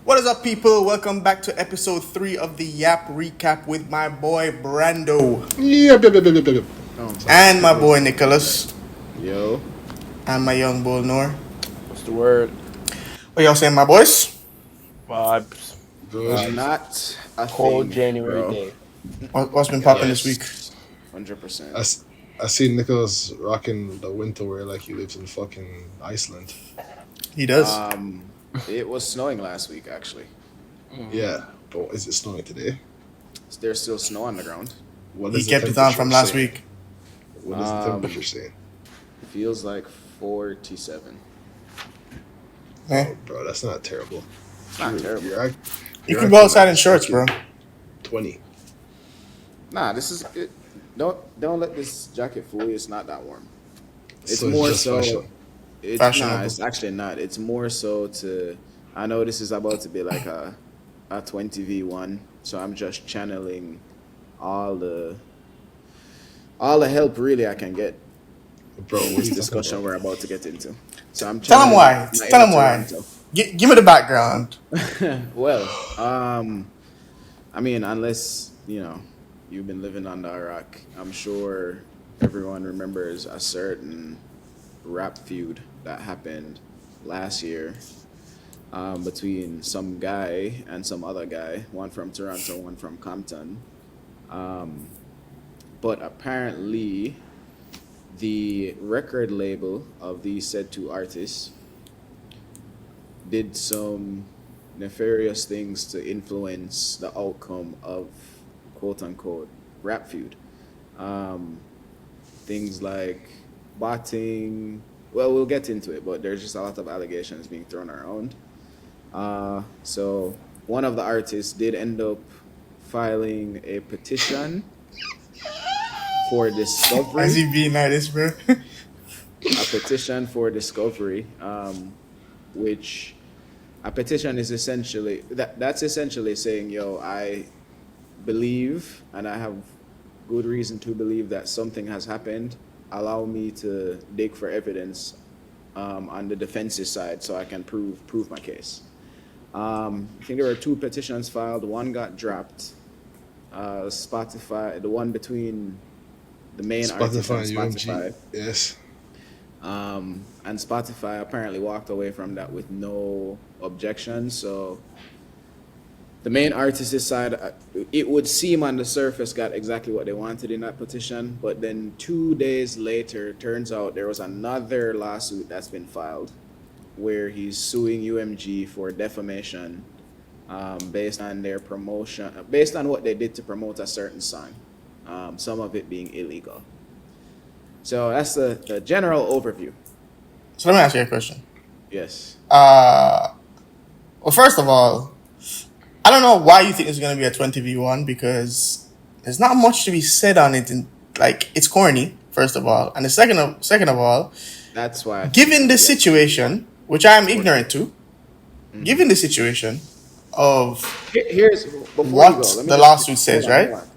What is up, people? Welcome back to episode 3 of the Yap Recap with my boy Brando Yep. and my boy Nicholas Yo, and my young bull Noor. What's the word? What y'all saying, my boys? Vibes. Good. not a Cold thing, January bro. day. What's been popping this week? 100%. I see Nicholas rocking the winter wear like he lives in fucking Iceland. He does. It was snowing last week, actually. Yeah, but is it snowing today? There's still snow on the ground. What He is the kept it on from temperature last saying? week. What is the temperature saying? It feels like 47. Eh? Oh, bro, that's not terrible. It's not terrible. You can go outside in shorts, bro. 20. Nah, this is it. Don't let this jacket fool you. It's not that warm. It's So more just so. fashion. It's Fashionable. nah, it's actually not. It's more so to. I know this is about to be like a 20v1, so I'm just channeling all the help really I can get Bro, in what are this you discussion talking we're about? about to get into. So I'm Tell him channeling why. my Tell him inner why. Toronto. Give me the background. Well, I mean, unless you've been living under a rock, I'm sure everyone remembers a certain rap feud that happened last year between some guy and some other guy, one from Toronto, one from Compton. But apparently, the record label of these said two artists did some nefarious things to influence the outcome of quote unquote rap feud. Things like botting. Well, we'll get into it, but there's just a lot of allegations being thrown around. So one of the artists did end up filing a petition for discovery. As he being nice, bro. A petition for discovery, which a petition is essentially that's essentially saying, yo, I believe and I have good reason to believe that something has happened. Allow me to dig for evidence on the defense's side so I can prove my case. I think there were two petitions filed. One got dropped. Spotify, the one between the main artist and Spotify and Spotify. UMG. Yes. And Spotify apparently walked away from that with no objections. So the main artist's side, it would seem on the surface, got exactly what they wanted in that petition. But then 2 days later, turns out there was another lawsuit that's been filed where he's suing UMG for defamation based on their promotion, based on what they did to promote a certain song, some of it being illegal. So that's the general overview. So let me ask you a question. Yes. Well, first of all, I don't know why you think it's going to be a 20v1 because there's not much to be said on it. It's corny, first of all. And the second of all, That's why. given the situation, which I am ignorant to, given the situation of Here's before what you go, let me the just- lawsuit says, hold on, right? hold on.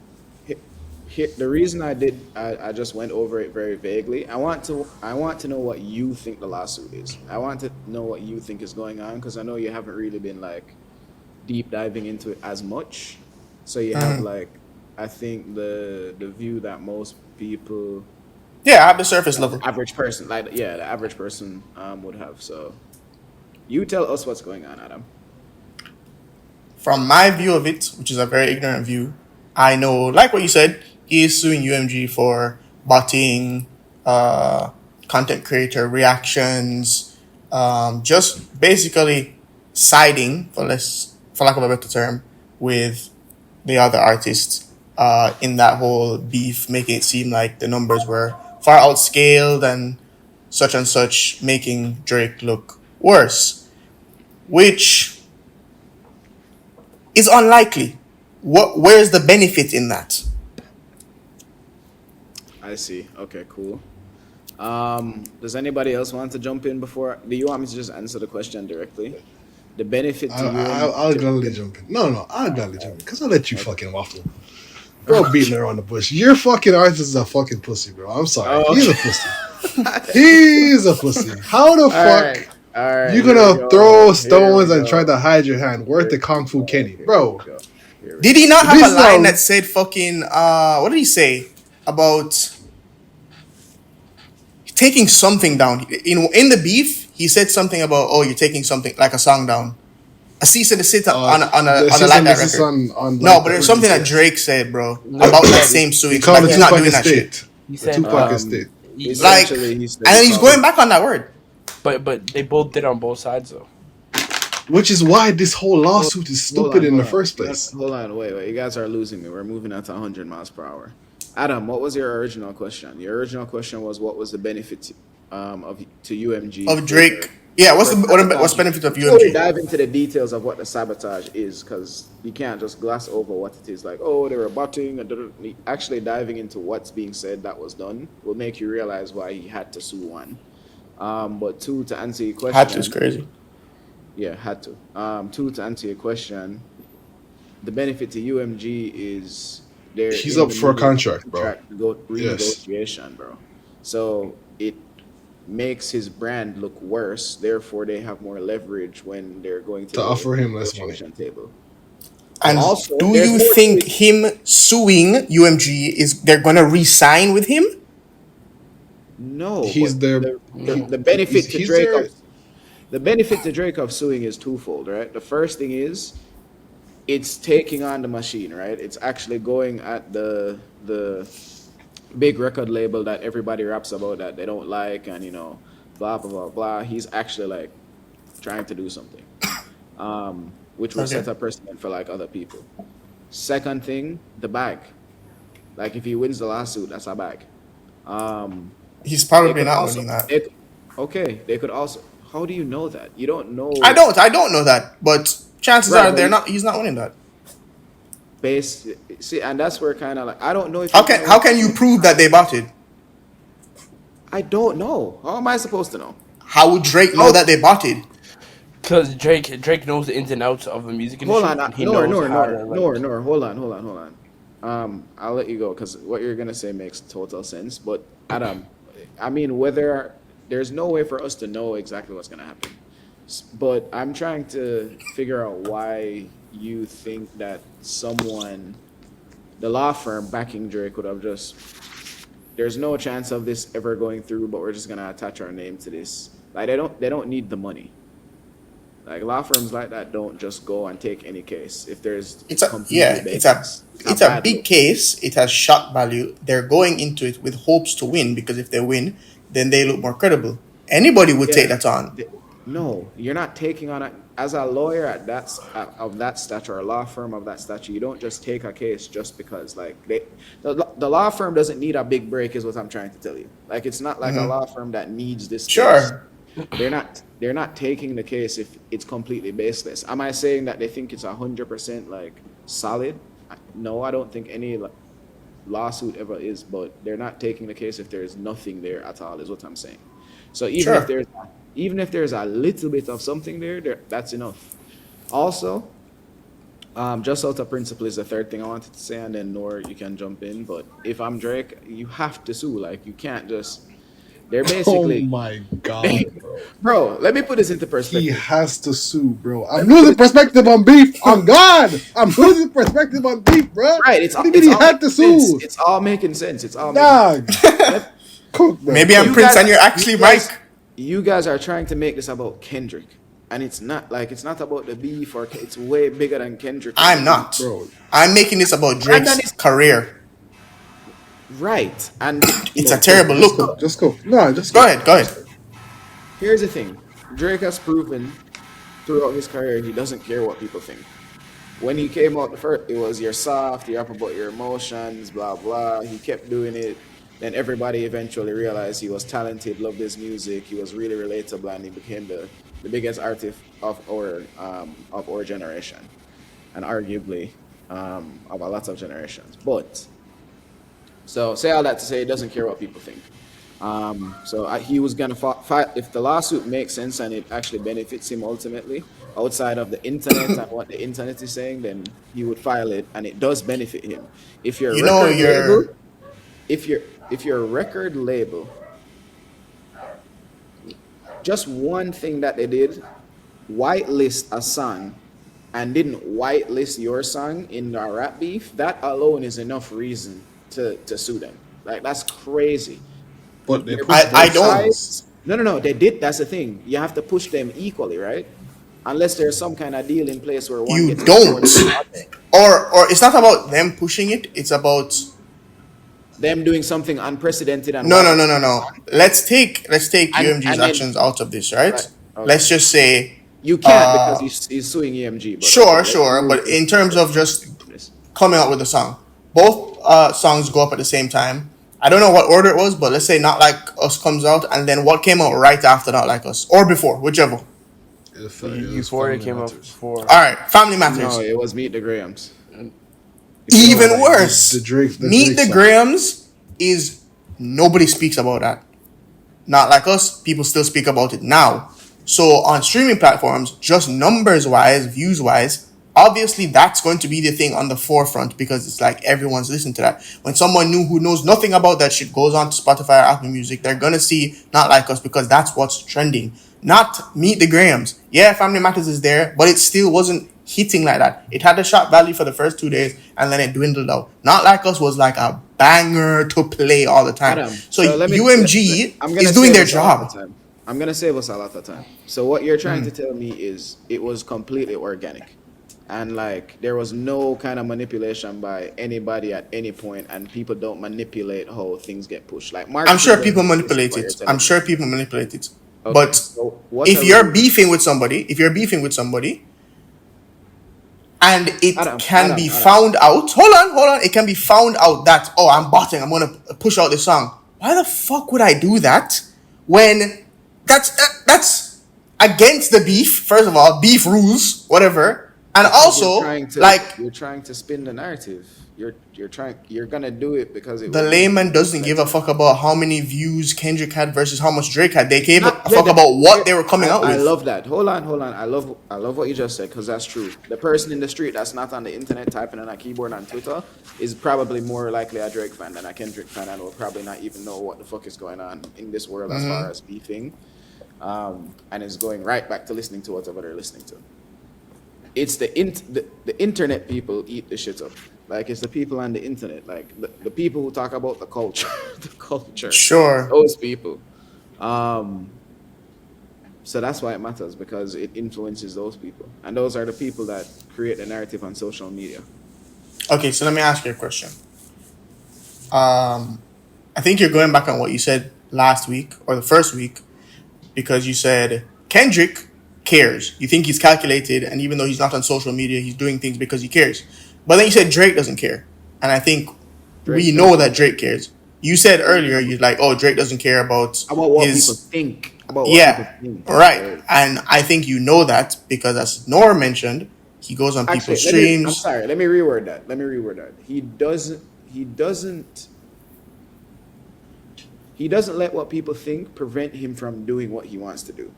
The reason I just went over it very vaguely. I want to know what you think the lawsuit is. I want to know what you think is going on because I know you haven't really been like deep diving into it as much. So you have like, I think the view that most people, Yeah, at the surface level. average person, the average person would have. So you tell us what's going on, Adam. From my view of it, which is a very ignorant view, I know, like what you said, he is suing UMG for botting, content creator reactions, just basically siding, for lack of a better term, with the other artists in that whole beef, making it seem like the numbers were far outscaled and such, making Drake look worse, which is unlikely. Where's the benefit in that? I see. Okay, cool. Does anybody else want to jump in before? Do you want me to just answer the question directly? The benefit to you. I'll gladly jump in. No, I'll gladly jump in because I'll let you fucking waffle. Bro, beating around the bush. Your fucking artist is a fucking pussy, bro. I'm sorry. Oh, He's a pussy. He's a pussy. How the fuck right. All right, You're here we gonna go. throw Here we stones and try go. to hide your hand. Worth Here the Kung we Fu go. Kenny, Here we bro. go. Here we Did go. he not have This a is line that said fucking what did he say about taking something down? In the beef, he said something about, oh, you're taking something like a song down. A cease and desist the on a cease like and that desist record. on No, Black but that there's release, something that yes. Drake said, bro, No, about he that said same He suing. So called like the he's not Tupac doing that shit. estate. he The said Tupac estate. Like, Essentially, he said and he then he's called going it. back on that word. but they both did on both sides though. Which is why this whole Hold, lawsuit is hold stupid on, in hold the on. first place. Hold on, wait. You guys are losing me. We're moving at 100 miles per hour. Adam, what was your original question? Your original question was what was the benefit of to UMG Of for Drake. Yeah, what's for what's the sabotaging? benefit of Before we UMG? dive into the details of what the sabotage is, because you can't just gloss over what it is. Like, oh, they were botting. Actually, diving into what's being said that was done will make you realize why he had to sue one. But two, to answer your Had to is question, crazy. yeah, had to. Two, to answer your question, the benefit to UMG is they're He's in up the for a middle of a contract, bro. contract Yes. renegotiation, bro. So it makes his brand look worse. Therefore, they have more leverage when they're going to To the offer him less money. negotiation table. And Also, do there's you more to think it. him suing UMG is they're gonna re-sign with him? No, but He's their the benefit to he's Drake their of suing is twofold, right? The first thing is it's taking on the machine, right? It's actually going at the big record label that everybody raps about that they don't like, and blah blah blah blah. He's actually like trying to do something, which will Okay. set a precedent for like other people. Second thing, the bag. Like if he wins the lawsuit, that's a bag. Um, He's they probably could not also winning that. they, okay. They could also. How do you know that? You don't I know, don't. I don't know that, but chances right? are But they're you not. He's not winning that. base see, and that's where kind of like I don't know if How he's can gonna how win. can you prove that they bought it? I don't know. How am I supposed to know? How would Drake know Oh, that they bought it? Because Drake knows the ins and outs of the music hold industry, on, and he knows how to Hold on. I'll let you go because what you're gonna say makes total sense. But Adam, I mean, whether there's no way for us to know exactly what's gonna happen, but I'm trying to figure out why you think that the law firm backing Drake would have just. There's no chance of this ever going through, but we're just gonna attach our name to this. Like they don't need the money. Like law firms like that don't just go and take any case if there's It's it's a completely yeah. baseless. It's a It's a bad big look. case. It has shock value. They're going into it with hopes to win because if they win, then they look more credible. Anybody would take Yeah. that on. No, you're not taking on it as a lawyer of that stature, a law firm of that stature. You don't just take a case just because like the law firm doesn't need a big break is what I'm trying to tell you. Like it's not like a law firm that needs this case. Sure. They're not taking the case if it's completely baseless. Am I saying that they think it's 100% like solid? No, I don't think any lawsuit ever is, but they're not taking the case if there's nothing there at all, is what I'm saying. So Sure. even if there's a little bit of something there, that's enough. Also, just out of principle is the third thing I wanted to say, and then Nor, you can jump in. But if I'm Drake, you have to sue. Like you can't just. They're Oh basically, my god, bro. bro. Let me put this into He perspective. has to sue, bro. I'm losing perspective on beef. On God, I'm losing perspective on beef, bro. Right? It's What do you it's mean he all had to making sense. sue? It's all making sense. It's all making. Dog, Let, cook, man. Maybe I'm Cook. Prince and you're actually Mike. you guys are trying to make this about Kendrick, and it's not like it's not about the beef or it's way bigger than Kendrick. Or I'm the beef. not. Bro, I'm making this about Brandon Drake's is career. right, and It's a just cook. terrible Just cook. look. Just cook. No, just Go cook. ahead. Go ahead. here's the thing: Drake has proven throughout his career he doesn't care what people think. When he came out the first, it was you're soft, you're up about your emotions, blah blah. He kept doing it. Then everybody eventually realized he was talented, loved his music, he was really relatable, and he became the biggest artist of our generation, and arguably of a lot of generations. But so say all that to say, he doesn't care what people think. He was gonna fight if the lawsuit makes sense and it actually benefits him ultimately, outside of the internet and what the internet is saying, then he would file it, and it does benefit him. If your You know record label, you're if your record label just one thing that they did, whitelist a song and didn't whitelist your song in a rap beef, that alone is enough reason to sue them. Like that's crazy. But they They're pushed I both both don't. sides. sides. No. They did. That's the thing. You have to push them equally, right? Unless there's some kind of deal in place where one You gets paid more don't. than the other. Or it's not about them pushing it. It's about Them doing something unprecedented and no, no, no, whitelisting no, the no. song, Let's take UMG's and then actions out of this, right? right. Let's Okay. just say, You can't because uh, he's suing EMG. But okay, sure, let's sure, move but in terms of just this. coming out with a song, both songs go up at the same time. I don't know what order it was, but let's say Not Like Us comes out, and then what came out right after Not Like Us, or before, whichever. All It was Euphoria Family came out Matters. before. right, Family No, Matters. it was Meet the Grahams. No, Even like the worse, Drake, the Meet Drake the song. Grahams is nobody speaks about that. Not Like Us, people still speak about it now. So on streaming platforms, just numbers wise, views wise, obviously that's going to be the thing on the forefront because it's like everyone's listening to that. When someone new who knows nothing about that shit goes on to Spotify or Apple Music, they're gonna see Not Like Us because that's what's trending. Not Meet the Grahams. Yeah, Family Matters is there, but it still wasn't hitting like that. It had a shot value for the first 2 days and then it dwindled out. Not Like Us was like a banger to play all the time. Adam, So so UMG I'm is gonna doing save their us a lot of job. time. I'm gonna save us a lot of time. So what you're trying to tell me is it was completely organic, and like there was no kind of manipulation by anybody at any point, and people don't manipulate how things get pushed. Like I'm marketing sure doesn't people exist, is manipulate what you're it. I'm telling me. sure people manipulate it. Okay, But so what if are we you're doing? beefing with somebody, and it can be Adam. found out, hold on, it can be found out that, oh, I'm botting, I'm gonna push out this song. Why the fuck would I do that when that's against the beef? First of all, beef rules, whatever, and Because also like you're trying to spin the narrative. You're gonna do it because it the will make layman people doesn't give a reflect. fuck about how many views Kendrick had versus how much Drake had. They gave a Not, yeah, fuck about yeah, what they were coming out I with. love that. Hold on. I love what you just said because that's true. The person in the street that's not on the internet typing on a keyboard on Twitter is probably more likely a Drake fan than a Kendrick fan and will probably not even know what the fuck is going on in this world as far as beefing. And is going right back to listening to whatever they're listening to. It's the internet people eat the shit up. Like it's the people on the internet, like the people who talk about the culture, the culture, Sure. those people. Um, so that's why it matters because it influences those people, and those are the people that create the narrative on social media. Okay, so let me ask you a question. I think you're going back on what you said last week or the first week because you said Kendrick cares. You think he's calculated, and even though he's not on social media, he's doing things because he cares. But then you said Drake doesn't care, and I think we Drake know doesn't that Drake cares. You said earlier you're like, oh, Drake doesn't care about about what people his think. About what people yeah, think. right. And I think you know that because as Nora mentioned, he goes on Actually, people's I'm streams. sorry. Let me reword that. He doesn't. He doesn't. He doesn't let what people think prevent him from doing what he wants to do.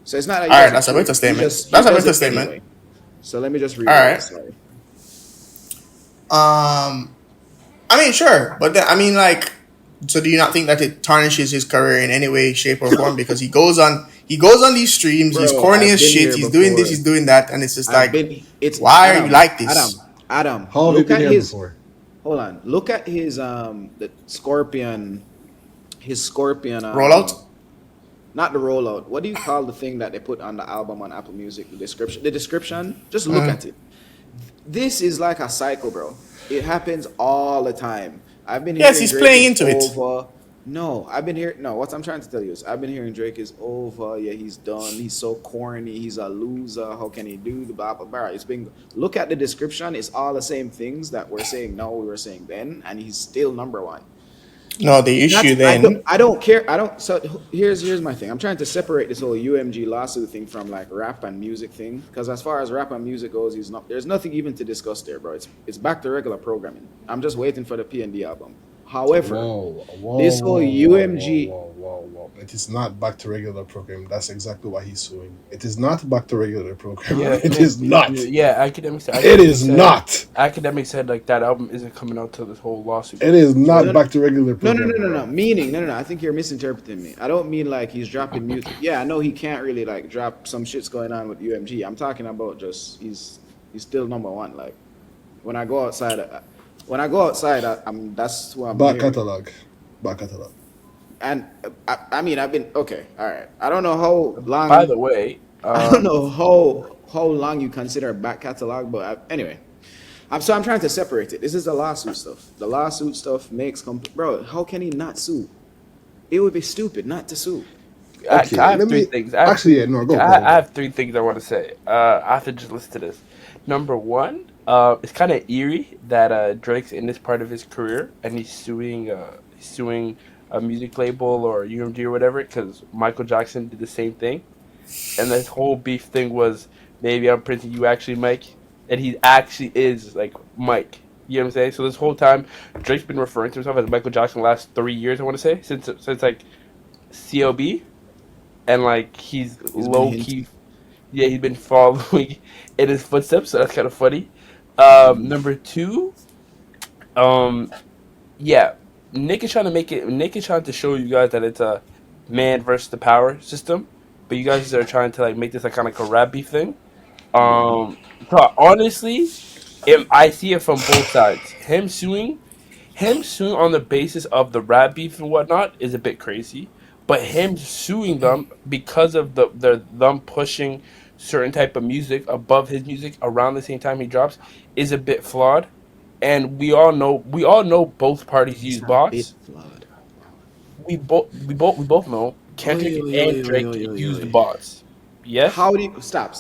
So it's not that he All right, doesn't that's a care. better statement. He That's a does better it statement. anyway. So let me just All reword right. it. Sorry. I mean, sure, but then, I mean, like, so do you not think that it tarnishes his career in any way, shape, or form? Because he goes on these streams, he's Bro, corny I've as been shit, here he's doing this, before. he's doing that, and it's just I've like, been. It's why are you like Adam. this? How have you Look been at here his. before? Hold on. Look at his the Scorpion. His Scorpion. Rollout. Not the rollout. What do you call the thing that they put on the album on Apple Music? The description. The description. Just look at it. This is like a cycle, bro. It happens all the time. I've been Yes, hearing he's Drake playing is into it. over. No, I've been hearing. No, what I'm trying to tell you is I've been hearing Drake is over. Yeah, he's done. He's so corny. He's a loser. How can he do the blah blah blah? It's been. Look at the description. It's all the same things that we're saying now. We were saying then, and he's still number one. No, the issue then. I don't care. I don't. So here's my thing. I'm trying to separate this whole UMG lawsuit thing from like rap and music thing because as far as rap and music goes, there's nothing even to discuss there, bro. It's back to regular programming. I'm just waiting for the P&D album. However, Whoa, whoa, this whole whoa, whoa, whoa, UMG. whoa, whoa, whoa. It is not back to regular program. That's exactly why he's suing. It is not back to regular program. Yeah, It is not. yeah. It is not. Academics said like that album isn't coming out till this whole lawsuit It is goes. not No, back to regular no, no, program, no, no, bro. no. Meaning, no, no, no. I think you're misinterpreting me. I don't mean like he's dropping music. Yeah, I know he can't really like drop some shit's going on with UMG. I'm talking about just he's still number one. Like when I go outside, I'm that's who I'm Back hearing. catalog. Back catalog. And I mean, I've been okay. All right. I don't know how By the long. way, I don't know how long you consider a back catalog, but anyway. I'm trying to separate it. This is the lawsuit stuff. The lawsuit stuff makes bro. How can he not sue? It would be stupid not to sue. Okay, I have let three me. things. Actually, yeah, no, go, go, I go. have three things I want to say. I have to just listen to this. Number one, it's kind of eerie that Drake's in this part of his career and he's suing a music label or UMG or whatever because Michael Jackson did the same thing, and this whole beef thing was maybe I'm printing you actually Mike, and he actually is like Mike. You know what I'm saying? So this whole time, Drake's been referring to himself as Michael Jackson the last 3 years. I want to say since like CLB, and like he's He's been low hinting. key. Yeah, he's been following in his footsteps, so that's kind of funny. Number two, um, yeah, Nick is trying to make it. Nick is trying to show you guys that it's a man versus the power system, but you guys are trying to like make this like kind of like a rap beef thing. Um, so honestly, if I see it from both sides, him suing on the basis of the rap beef and whatnot is a bit crazy. But him suing them because of them pushing certain type of music above his music around the same time he drops is a bit flawed. And we all know both parties It's use a bit bots. flawed. We both know Oi, Kendrick oi, oi, and oi, Drake oi, oi, used oi. bots. Yes. How do you stop?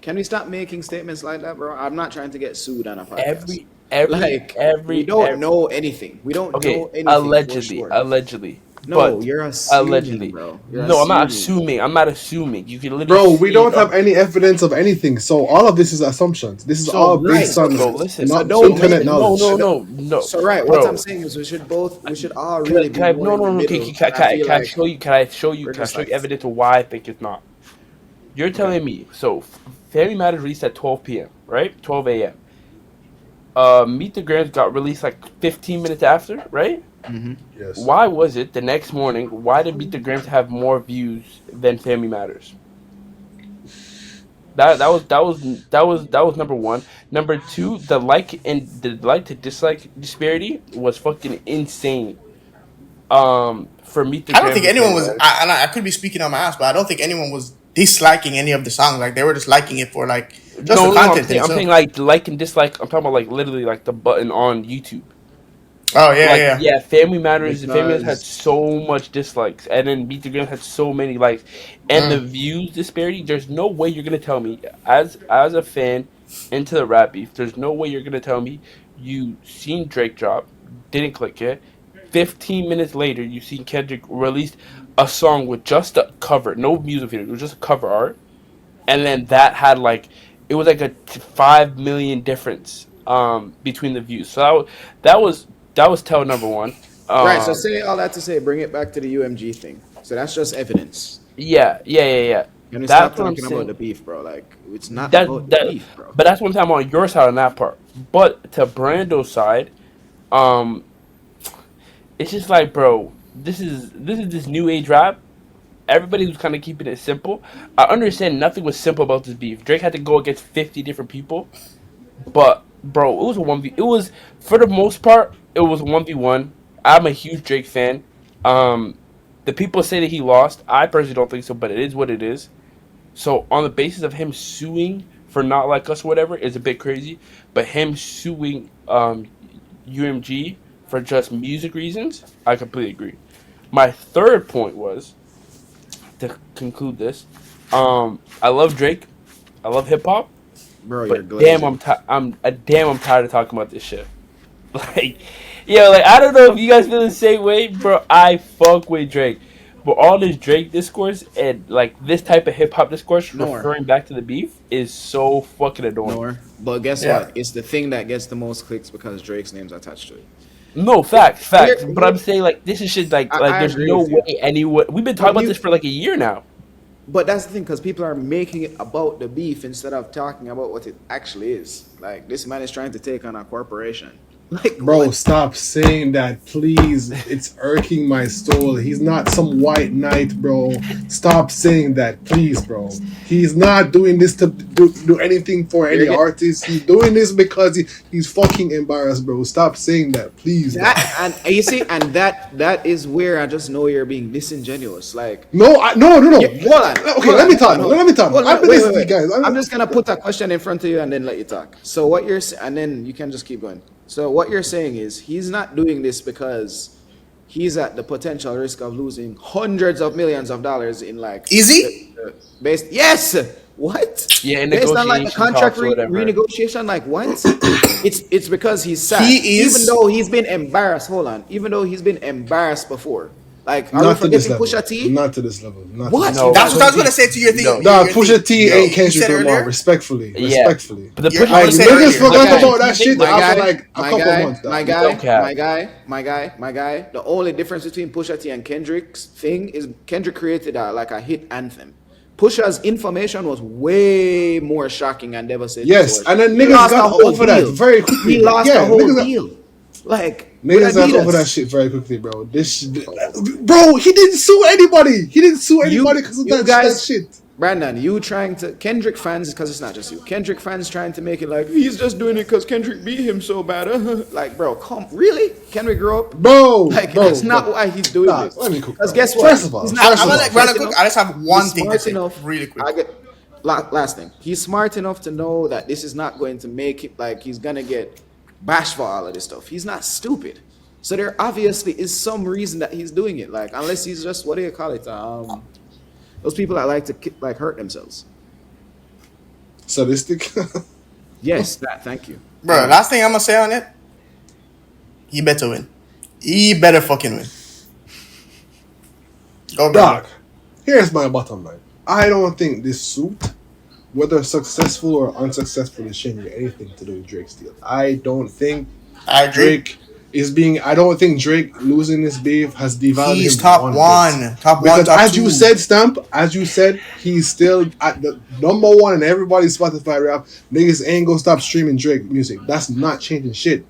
Can we stop making statements like that, bro? I'm not trying to get sued on a podcast. Every every Like we every don't every know anything. We don't know Okay, anything for sure. allegedly, No, but you're assuming, allegedly. bro. You're No, I'm not assuming. assuming. I'm not assuming. You can literally Bro, we see it don't have on. any evidence of anything, so all of this is assumptions. This is So all based Right. listen, on bro. Listen. So not don't So internet make listen. No, knowledge. no, so, no, no, so right. What I'm bro. saying is we should all really be more No, in no, the no. Okay, middle. And I feel can I like show you? Can I show you? we're Can I just show you like evidence of why I think it's not? You're okay. telling me. So Family Matters released at 12 p.m. Right? 12 a.m. Meet the Grams got released like 15 minutes after. Right? Hmm. Yes. Why was it the next morning? Why did Meet the Grams have more views than Family Matters? That was number one. Number two, the like to dislike disparity was fucking insane. For Meet the I don't Grams think and anyone Family was. Matters. And I could be speaking on my ass, but I don't think anyone was disliking any of the songs. Like they were just liking it for like just the No, no, no. content in I'm saying itself. like and dislike. I'm talking about like literally like the button on YouTube. Oh yeah, Like yeah. yeah, Family Matters had Because so much dislikes, and then Beat the Game had so many likes, and the Mm. views disparity. There's no way you're gonna tell me as a fan into the rap beef. There's no way you're gonna tell me you seen Drake drop, didn't click it. 15 minutes later, you seen Kendrick released a song with just a cover, no music video. It was just a cover art, and then that had like it was like a 5 million difference between the views. So that was tell number one. right. So Um, say all that to say, bring it back to the UMG thing. So that's just evidence. yeah. Can we stop That's what I'm talking about saying. the beef, bro? Like it's not That about the that, beef, bro. but that's what I'm talking about on your side on that part. But to Brando's side, um, it's just like, bro, this is this new age rap. Everybody was kind of keeping it simple. I understand nothing was simple about this beef. Drake had to go against 50 different people. But bro, it was a 1v. It was for the most part, it was 1v1. I'm a huge Drake fan. Um, the people say that he lost. I personally don't think so, but it is what it is. So on the basis of him suing for not like us, or whatever, is a bit crazy. But him suing UMG for just music reasons, I completely agree. My third point was to conclude this. I love Drake. I love hip hop. Bro, you're But damn, glazing. I'm tired of talking about this shit. Like, yo, like I don't know if you guys feel the same way, bro. I fuck with Drake, but all this Drake discourse and like this type of hip hop discourse Nor, referring back to the beef is so fucking annoying. nor. But guess Yeah. what? It's the thing that gets the most clicks because Drake's name's attached to it. No, facts. Here- But I'm saying like this is shit. Like I there's agree no with you. way anyone. We've been talking But about this for like a year now. But that's the thing, because people are making it about the beef instead of talking about what it actually is. Like, this man is trying to take on a corporation. Like, Bro, what? stop saying that, please. It's irking my soul. He's not some white knight, bro. Stop saying that, please, bro. He's not doing this to do anything for any artist. He's doing this because he's fucking embarrassed, bro. Stop saying that, please. That, and you see, and that is where I just know you're being disingenuous. Like, No. yeah, hold on. Okay, let me talk. Let me talk. I've been listening to you guys. I'm just gonna put a question in front of you and then let you talk. So what you're and then you can just keep going. So what you're saying is he's not doing this because he's at the potential risk of losing hundreds of millions of dollars in like Easy? based. Yes. What? Yeah, in Based on like the negotiation contract talks or whatever. renegotiation. Like what? It's because he's sad. He is- Even though he's been embarrassed. Hold on. Even though he's been embarrassed before. Like, are we Not to this forgetting level. Pusha T? Not to this level. Not What? To this No. That's what I was gonna say to your thing. No. Nah, your Pusha thing. T Yo, ain't you Kendrick said Lamar. earlier? Respectfully. Yeah. Respectfully. But the You're- Pusha I Like, was T- saying niggas earlier. forgot My guy, about that shit my after guy, like a my couple guy, months. dog. my You don't guy, care. my guy. The only difference between Pusha T and Kendrick's thing is Kendrick created like a hit anthem. Pusha's information was way more shocking and devastating. Yes, towards- and then He niggas lost got the whole over that deal. very quickly. He lost Yeah, the whole niggas got- deal. Like Niggas got with over that Adidas. shit very quickly, bro. Bro, he didn't sue anybody. He didn't sue anybody because of you that guys- shit. Brandon, you trying to Kendrick fans, because it's not just you. Kendrick fans trying to make it like he's just doing it because Kendrick beat him so bad. Like, bro, come really? Kendrick grew up. Bro, Like, bro, that's not bro. why he's doing Nah, this. let me cook, Because bro. guess what? First of all, He's I'm not gonna let smart Brandon cook. enough- I just have one he's thing to smart say, enough- really quick. last thing. He's smart enough to know that this is not going to make it like he's gonna get bashed for all of this stuff. He's not stupid. So there obviously is some reason that he's doing it. Like, unless he's just, what do you call it? Those people that like to like hurt themselves. Sadistic. Yes, that. Thank you. Bro, last thing I'm gonna say on it, he better win. He better fucking win. Go, Brandon. Doc, here's my bottom line. I don't think this suit, whether successful or unsuccessful, is changing anything to do with Drake's deal. I don't think I agree. Drake is being. I don't think Drake losing this beef has devalued He's him. top bit. one, top Because one, top as two. you said, Stamp, as you said, he's still at the number one in everybody's Spotify rap. Niggas ain't gonna stop streaming Drake music. That's not changing shit.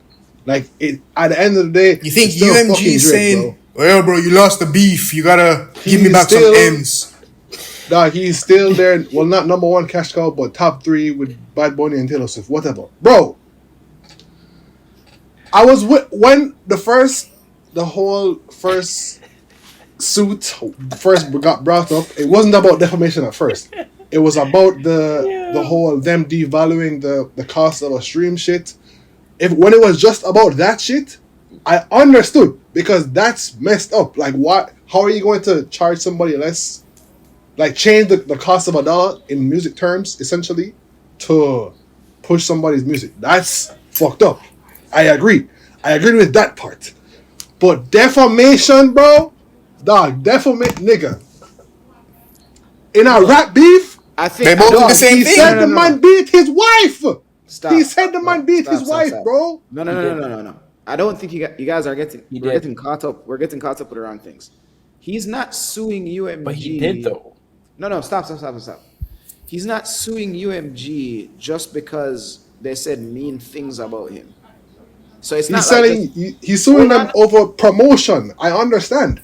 Like it at the end of the day, You think it's still UMG fucking is Drake, saying, bro. "Well, bro, you lost the beef. You gotta give me He's back still- some M's." Dog, he's still there. Well, not number one cash cow, but top three with Bad Bunny and Taylor Swift. Whatever, bro. I was when the whole first suit first got brought up. It wasn't about defamation at first. It was about the whole them devaluing the cost of a stream shit. When it was just about that shit, I understood because that's messed up. Like, what? How are you going to charge somebody less? Like, change the cost of $1 in music terms, essentially, to push somebody's music. That's fucked up. I agree. I agree with that part. But defamation, bro, dog, nigga. In a rap beef, I think They both do dog, the same he thing. said No, the no, man no. beat his wife. Stop, He said the stop, man beat stop, his stop, wife, stop. bro. No. I don't think you guys are getting. He We're did. getting caught up. We're getting caught up with the wrong things. He's not suing UMG. But he did though. No, stop. He's not suing UMG just because they said mean things about him. So it's He's not selling. like He's suing Hold them over promotion. I understand.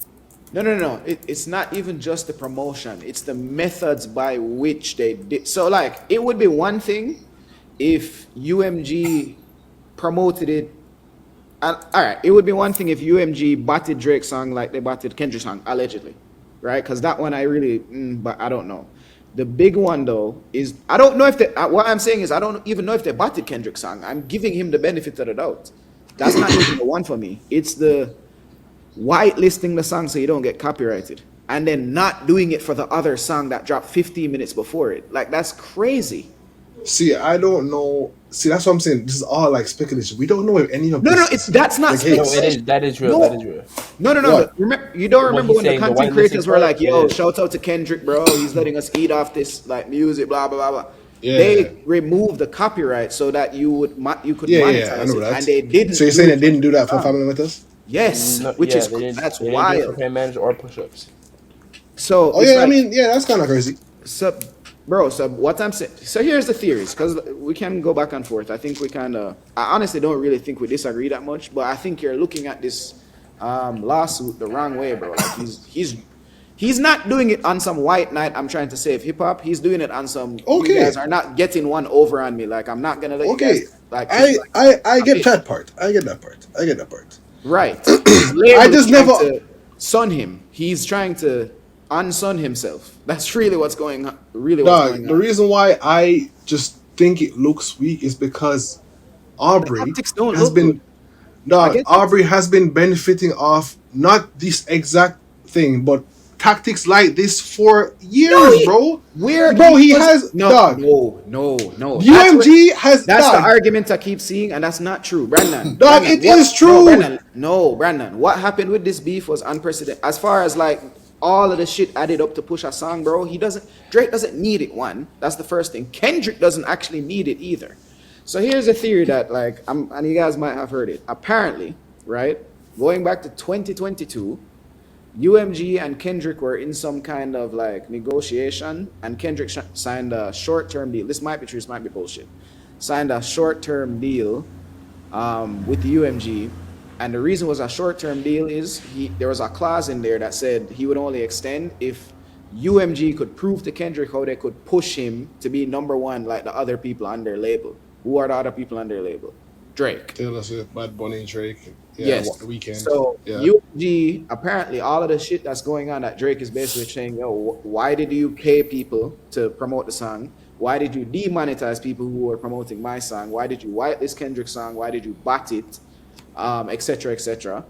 no. It's not even just the promotion. It's the methods by which they did. So like, it would be one thing if UMG promoted it. And, all right, it would be one thing if UMG botted Drake's song like they botted Kendrick's song, allegedly, right? Because that one I really, but I don't know. The big one though is I don't know if they. What I'm saying is I don't even know if they botted Kendrick's song. I'm giving him the benefit of the doubt. That's not even the one for me. It's the whitelisting the song so you don't get copyrighted, and then not doing it for the other song that dropped 15 minutes before it. Like, that's crazy. See, I don't know. See, that's what I'm saying. This is all like speculation. We don't know if any of No, this. that's not the case. No, it is. That is real. No. That is real. No. What? Remember, you don't remember he's when the saying, the content whitelisting creators were part? like, "Yo, Yeah. shout out to Kendrick, bro. He's letting us eat off this like music, blah blah blah blah." Yeah, they removed the copyright so that you could yeah. I monetize know it, and that. they So didn't you're do saying they it for didn't do Kendrick's that for song. Family Matters? Yes, No, which yeah, is that's they didn't do it for wild. fan managers or push-ups. So Oh it's yeah, I like, mean, yeah, that's kind of crazy. so, bro. So what I'm saying. So here's the theories, because we can go back and forth. I think we kind of. I honestly don't really think we disagree that much, but I think you're looking at this lawsuit the wrong way, bro. Like he's not doing it on some white knight, I'm trying to save hip hop. He's doing it on some, you guys Okay, are not getting one over on me. Like, I'm not gonna let you guys okay. like treat me like I a get bitch. that part. I get that part. I get that part. Right. His I label is just trying never, to sun him. He's trying to unsun himself. That's really what's going on. Really what's dog. going The on. reason why I just think it looks weak is because The Aubrey optics don't has look good. been, I dog. get it. Aubrey has been benefiting off not this exact thing, but tactics like this for No, years, bro. where Bro, he he was has, no, dog. no, no, no. UMG has, That's the dog. argument I keep seeing, and that's not true. Brandon, Dog, Brandon, it is what? No, true. Brandon, no, Brandon. What happened with this beef was unprecedented. As far as like all of the shit added up to push a song, bro, Drake doesn't need it. One, that's the first thing. Kendrick doesn't actually need it either. So here's a theory that, like, and you guys might have heard it. Apparently, right, going back to 2022, UMG and Kendrick were in some kind of like negotiation, and Kendrick signed a short-term deal. This might be true. This might be bullshit. Signed a short-term deal with the UMG, and the reason it was a short-term deal is there was a clause in there that said he would only extend if UMG could prove to Kendrick how they could push him to be number one like the other people on their label. Who are the other people on their label? Drake. Taylor Swift, Bad Bunny, Drake. Yeah, Yes. the weekend. So Yeah. UMG, apparently all of the shit that's going on, that Drake is basically saying, yo, why did you pay people to promote the song? Why did you demonetize people who were promoting my song? Why did you whitelist Kendrick song? Why did you bot it? Etc. etc.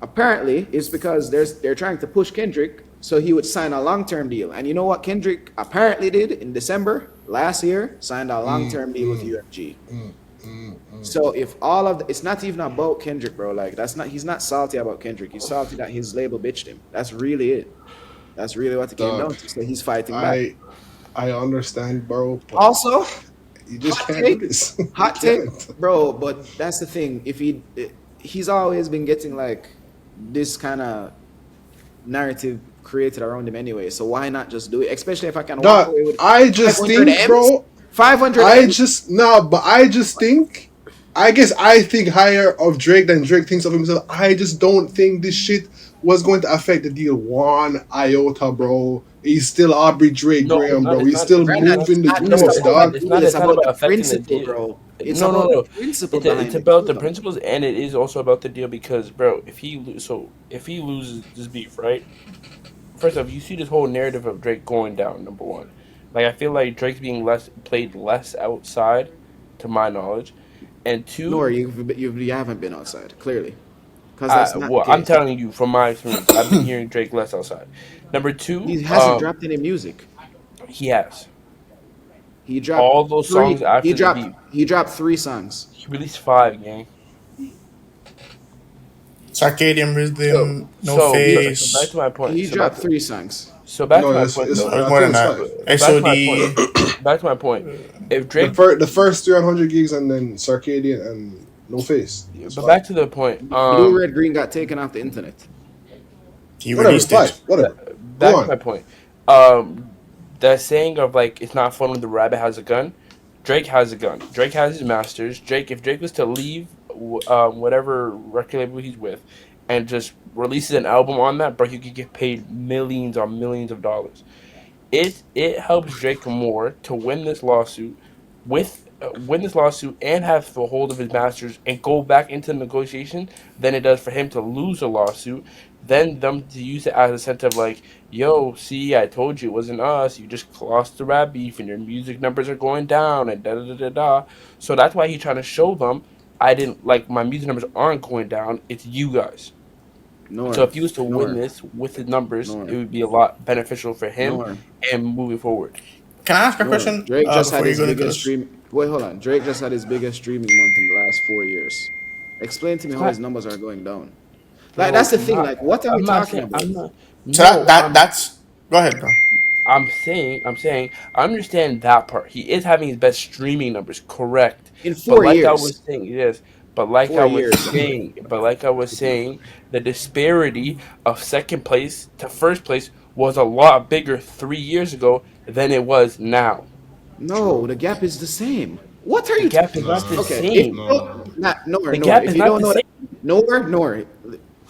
Apparently, it's because they're trying to push Kendrick so he would sign a long-term deal. And you know what Kendrick apparently did in December last year? Signed a long-term deal with UMG. So if all of it's not even about Kendrick, bro. Like, he's not salty about Kendrick. He's salty that his label bitched him. That's really it. That's really what it came Dog, down to. So he's fighting back. I understand, bro, but Also, you just hot can't do take, this. hot You take, can't. bro. But that's the thing. If he's always been getting like this kind of narrative created around him anyway. So why not just do it? Especially if I can walk Dog, away with I just 500 think, M's. bro. 500 I M's. just no, but I just think. I guess I think higher of Drake than Drake thinks of himself. I just don't think this shit was going to affect the deal one iota, bro. He's still Aubrey Drake No, Graham, bro. it's He's not. still Brandon, it's moving the not just goose, about dog. the It's deal. not. It's It's not about the about affecting the principle, deal. bro. It's No, no, about the no. principle It's behind it. about the principles, and it is also about the deal because, bro, if he loses this beef, right? First off, you see this whole narrative of Drake going down. Number one, like I feel like Drake's being played less outside, to my knowledge, and Nor two, you haven't been outside, clearly, because that's not the well, I'm case. telling you from my experience, I've been hearing Drake less outside. Number two, He hasn't dropped any music. he has He dropped all those songs He after the dropped beef. he dropped 3 songs. He released five, gang. Circadian So, rhythm, no so back face. to my point. He dropped 3 songs. So back to No, my it's, point it's though. No, I more think than it's that. five. Back to my SOD. point. Back to my point. If The Drake, first, the first 300 gigs and then Circadian and No Face. It's but five. back to the point. Blue Red Green got taken off the internet. He Whatever, it's released it. five. Whatever. Go Back to my on. point. That saying of like it's not fun when the rabbit has a gun. Drake has a gun. Drake has his masters. If Drake was to leave, whatever record label he's with, and just releases an album on that, bro, he could get paid millions on millions of dollars. It helps Drake more to win this lawsuit and have the hold of his masters and go back into the negotiation than it does for him to lose a lawsuit, then them to use it as a sense of like, yo, see, I told you it wasn't us. You just lost the rap beef and your music numbers are going down and da da da da da. So that's why he's trying to show them I didn't like my music numbers aren't going down. It's you guys. So Nor, if he was to win nor, this with his numbers, it nor, would be a lot beneficial for him nor, and moving forward. Can I ask a nor. question Drake just had before you his go into biggest this? stream. Wait, hold on. Drake just had his biggest streaming month in the last 4 years. Explain to me It's how his not, numbers are going down. Like, bro. that's the thing. Like, what are we I'm not talking saying. about? I'm not. So No, that's. Go ahead, bro. I'm saying, I understand that part. He is having his best streaming numbers, correct? in But four like I years. was saying, yes. But like I was saying, the disparity of second place to first place was a lot bigger 3 years ago than it was now. No, True. the gap is the same. What are The you? gap is not the Nah, Okay, if same. you nah. don't, not nor The nor, gap if is you not don't the know same. that, nor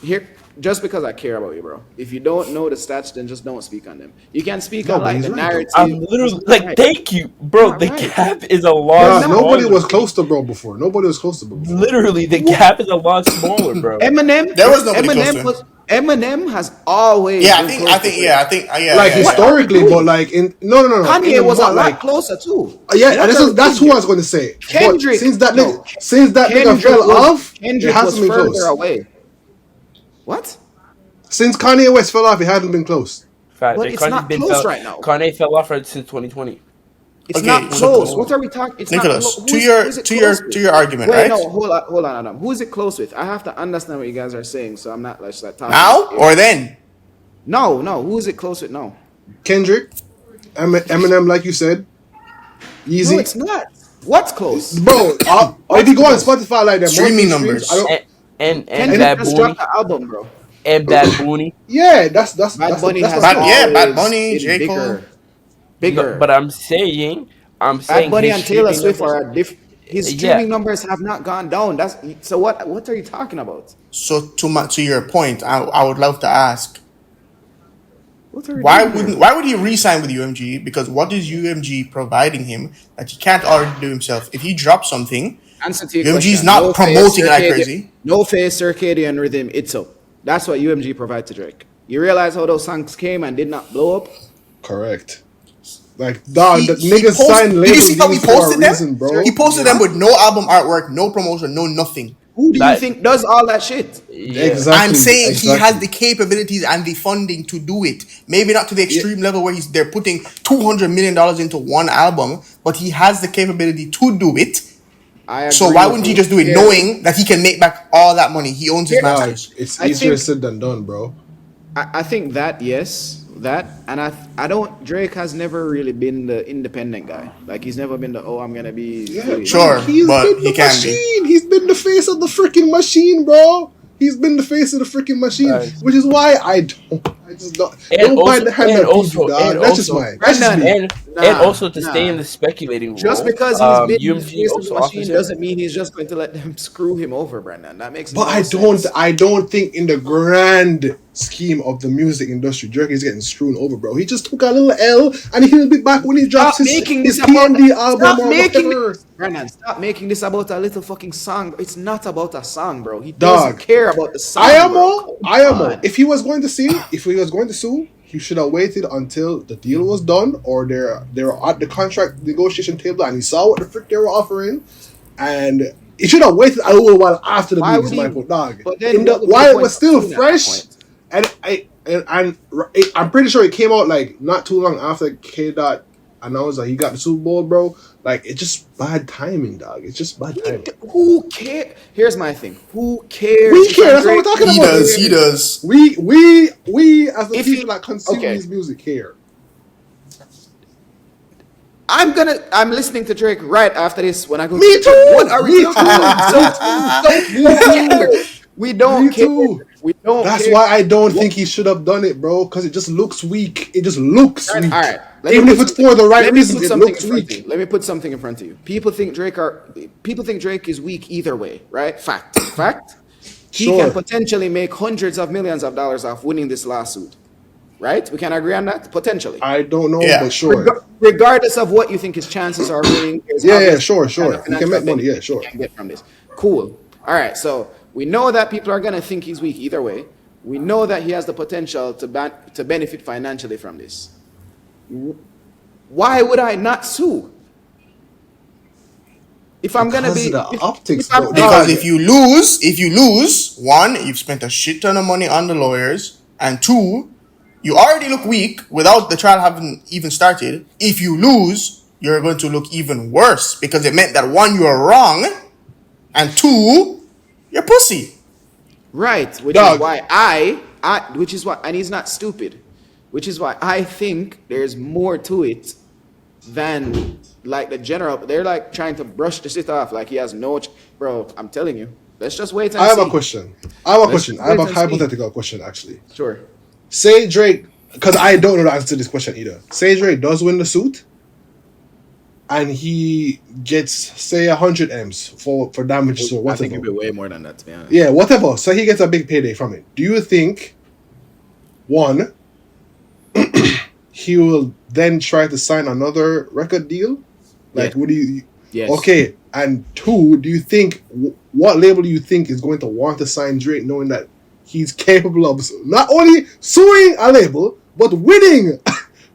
here, just because I care about you, bro. If you don't know the stats, then just don't speak on them. You can speak No, on but like he's the right though. I'm narrative. That's literally not like, right. thank you, bro. Not The right. gap is a lot You're Nah, not. nobody smaller. was close to bro before. Nobody was close to bro before. Literally, the Who? gap is a lot smaller, bro. There was nobody close to him. Eminem has always Yeah, been close to Drake. yeah, Like yeah, What yeah. are we historically, but doing? like in no. In Kanye the was a lot like closer too. yeah, and What are we that's doing who I here? was going to say. But Kendrick, no. since that nigga Kendrick fell was off, it Kendrick was hasn't been further close. away. What? Since Kanye West fell off, it hasn't been close. Fact, But that it's not close right now. Kanye fell off right since 2020. It's Okay, not so close. What are we talking? It's not close. Nicholas, Who is it close to with? your argument, Wait, right? no, hold on, Adam. Who is it close with? I have to understand what you guys are saying, so I'm not like, just, like talking in Now air. or then? No. Who is it close with? No, Kendrick, Eminem, like you said, no, Yeezy, it's not. What's close? bro. If What's you go on close? Spotify like that monthly Streaming streams, I numbers. don't. And And Kendrick Bad just Bunny dropped the album, bro. and Bad Bunny. yeah, Bad Bunny that's has what I'm saying. Bad always Bunny, been J. Cole. No, but bigger. I'm saying Bad Bunny his and Taylor streaming Swift numbers. are his Yeah, streaming numbers have not gone down. That's so. What are you talking about? So to your point, I would love to ask, What are we doing here? why would he re-sign with UMG? Because what is UMG providing him that he can't already do himself? If he drops something, Answer to your UMG is question. not promoting it like crazy. No face, circadian rhythm. It's up. That's what UMG provide to Drake. You realize how those songs came and did not blow up? Correct. Like dog, the He niggas signed did you label see how he deals for a posted them? reason, bro. He posted them with no album artwork, no promotion, no nothing. Who do you that think does all that shit? yeah. I'm Exactly. saying he has Exactly. the capabilities and the funding to do it. Maybe not to the Yeah. extreme level where they're putting $200 million into one album, but he has the capability to do it. I agree. So why with wouldn't he you. just do it knowing that he can make back all that money? He owns his Here- Dog, masters. it's I easier think- said than done, bro. I think that yes, that, and I don't. Drake has never really been the independent guy. Like he's never been the I'm gonna be. Yeah, Sure, he's but been he the can be. machine. He's been the face of the freaking machine, bro. He's been the face of the freaking machine, Nice. which is why I just don't And bite also- the hand and that feeds also- you, dog. and That's just also- mine. That's just Brandon, me. And Nah, also to stay nah. in the speculating role. Just because he's been the UMG face of the also offers machine it. doesn't mean he's just going to let them screw him over, Brandon. That makes But no I sense. don't think in the grand scheme of the music industry, Drake is getting strewn over, bro. He just took a little L, and he'll be back when he drops his PND album or whatever. Brandon, stop making this about a little fucking song. It's not about a song, bro. He Dog. doesn't care about the song. I am bro. all. If he was going to sue, he should have waited until the deal was done or they were at the contract negotiation table and he saw what the frick they were offering, and he should have waited a little while after the Why deal. would Is he- my point, dog. but then what would be While the it point was of still suing at that fresh, point? and I'm pretty sure it came out like not too long after K Dot announced that he got the Super Bowl, bro. Like it's just bad timing, dog. It's just bad timing. Who cares? Here's my thing. Who cares? We if care, I'm that's what we're Drake? talking He about. does. He does. We as the If people he- that consume okay. his music care. I'm listening to Drake right after this when I go. Me to too. What are we Me doing? too. We don't Me care. too. We don't That's care. why I don't think he should have done it, bro. Because it just looks weak. It just looks weak. All right. Even if it's for the right Let me reasons, put it something looks in front of weak. you. Let me put something in front of you. People think Drake is weak either way, right? Fact. He Sure. can potentially make hundreds of millions of dollars off winning this lawsuit, right? We can agree on that potentially. I don't know, Yeah. but sure. Regardless of what you think his chances are winning, there's Yeah, obviously sure. kind of He can financial make money, benefit yeah, sure. he can get from this. Cool. All right. So we know that people are gonna think he's weak either way. We know that he has the potential to benefit financially from this. Why would I not sue? If I'm gonna Because be of the if- optics, if I'm- bro. Because Dog. if you lose, one, you've spent a shit ton of money on the lawyers, and two, you already look weak without the trial having even started. If you lose, you're going to look even worse because it meant that one, you're wrong, and two, you're pussy. Right, which Dog. is why which is why, and he's not stupid. which is why I think there's more to it than like the general. They're like trying to brush the shit off. Like he has no, bro. I'm telling you. Let's just wait and I have see. a question. I have a Let's question. just I have a wait and see. hypothetical question actually. Sure. Say Drake, because I don't know the answer to this question either. Say Drake does win the suit, and he gets say 100 M's for damages or I think whatever. it'd be way more than that, to be honest. Yeah, whatever. So he gets a big payday from it. Do you think one he will then try to sign another record deal? Like, Yeah. would you? Yes. Okay, and two, do you think what label do you think is going to want to sign Drake, knowing that he's capable of not only suing a label but winning,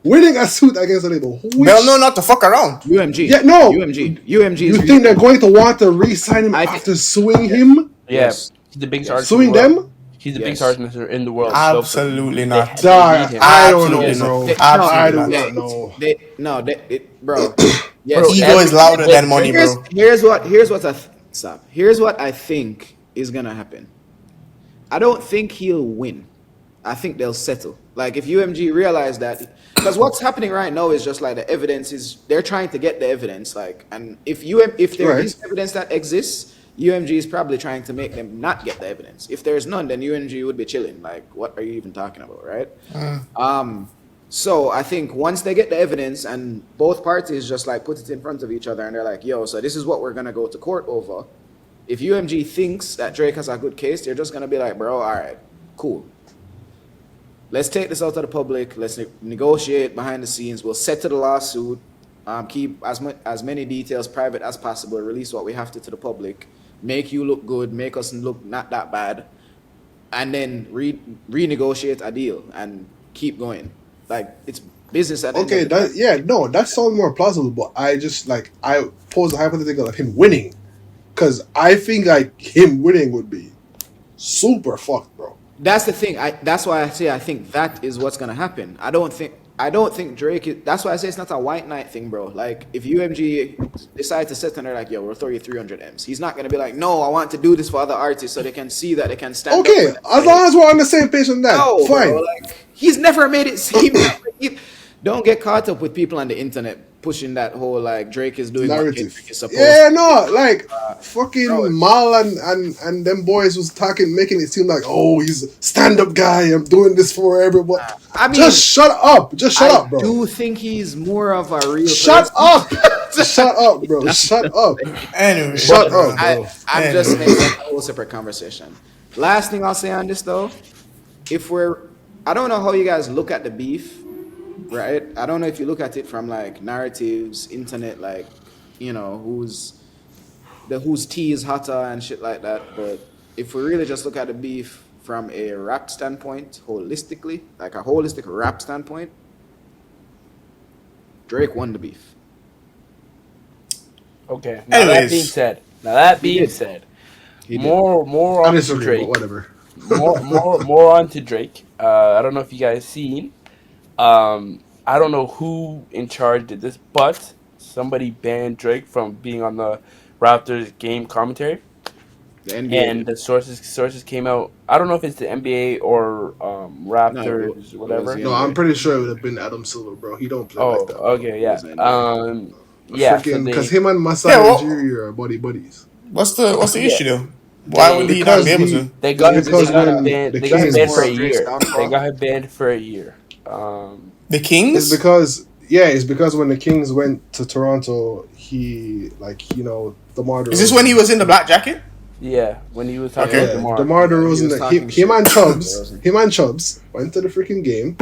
winning a suit against a label? They'll know not to fuck around. UMG. Yeah, no. UMG You is think they're going to want to re-sign him I think- after suing him, Yeah, Yes. he's the biggest Yes. artist. suing in the world. them? He's the Yes. biggest artist in the world. Absolutely not. They Dog, need him. I don't know, Absolutely bro. not. I do Absolutely not not. know. Bro. Yes. Bro, Ego is louder than money, bro. Here's what stop. Here's what I think is gonna happen. I don't think he'll win. I think they'll settle. Like if UMG realize that, because what's happening right now is just like the evidence is they're trying to get the evidence. Like, and if there Right. is evidence that exists, UMG is probably trying to make them not get the evidence. If there's none, then UMG would be chilling. Like, what are you even talking about, right? So I think once they get the evidence and both parties just like put it in front of each other and they're like, yo, so this is what we're gonna go to court over. If UMG thinks that Drake has a good case, they're just gonna be like, bro, all right, cool. Let's take this out to the public. Let's negotiate behind the scenes. We'll settle the lawsuit. Keep as many details private as possible. Release what we have to the public. Make you look good. Make us look not that bad. And then renegotiate a deal and keep going. Like it's business at the Okay, end of the day. that sounds more plausible. But I pose a hypothetical of him winning, because I think like him winning would be super fucked, bro. That's the thing. That's why I say I think that is what's gonna happen. I don't think Drake is, that's why I say it's not a white knight thing, bro. Like if UMG decide to sit and they're like, yo, we'll throw you 300 M's. He's not gonna be like, no, I want to do this for other artists so they can see that they can stand up. Okay, for them. as long as we're on the same page on that, No, fine. bro, like he's never made it seem like don't get caught up with people on the internet pushing that whole like Drake is doing what Narrative. Kendrick is supposed Yeah, to. no, like fucking bro. Mal and them boys was talking, making it seem like, oh, he's a stand-up guy. I'm doing this for everyone. I mean, just shut up. Just shut I up, bro. do think he's more of a real Shut person. up. Shut up, bro. Shut up. Anyway, Shut up, bro. I'm just saying that's a whole separate conversation. Last thing I'll say on this though, I don't know how you guys look at the beef, right? I don't know if you look at it from like narratives, internet, like, you know, whose tea is hotter and shit like that. But if we really just look at the beef from a rap standpoint, holistically, like a holistic rap standpoint, Drake won the beef. Okay. Now that Anyways. being did. said, He did. more I on to disagree, Drake. but whatever. more on to Drake. I don't know if you guys seen. I don't know who in charge did this, but somebody banned Drake from being on the Raptors game commentary. The NBA. And the sources came out. I don't know if it's the NBA or Raptors, it whatever. was the No, I'm pretty sure it would have been Adam Silver, bro. He don't play Oh, like that. okay, yeah. It was Yeah, so Freaking, because they, him and Masai Yeah, well- Ujiri are buddies. what's the Yeah. issue though? Why would he not Because be able he- to? they got Because when banned. the They got Kings banned for a were- year. downfall. They got banned for a year. The Kings? It's because when the Kings went to Toronto, he DeMar DeRozan. Is this when he was in the black jacket? Yeah, when he was talking Okay. about DeMar DeMar. DeRozan, was talking him shit and about Chubbs, DeRozan. him and Chubbs went to the freaking game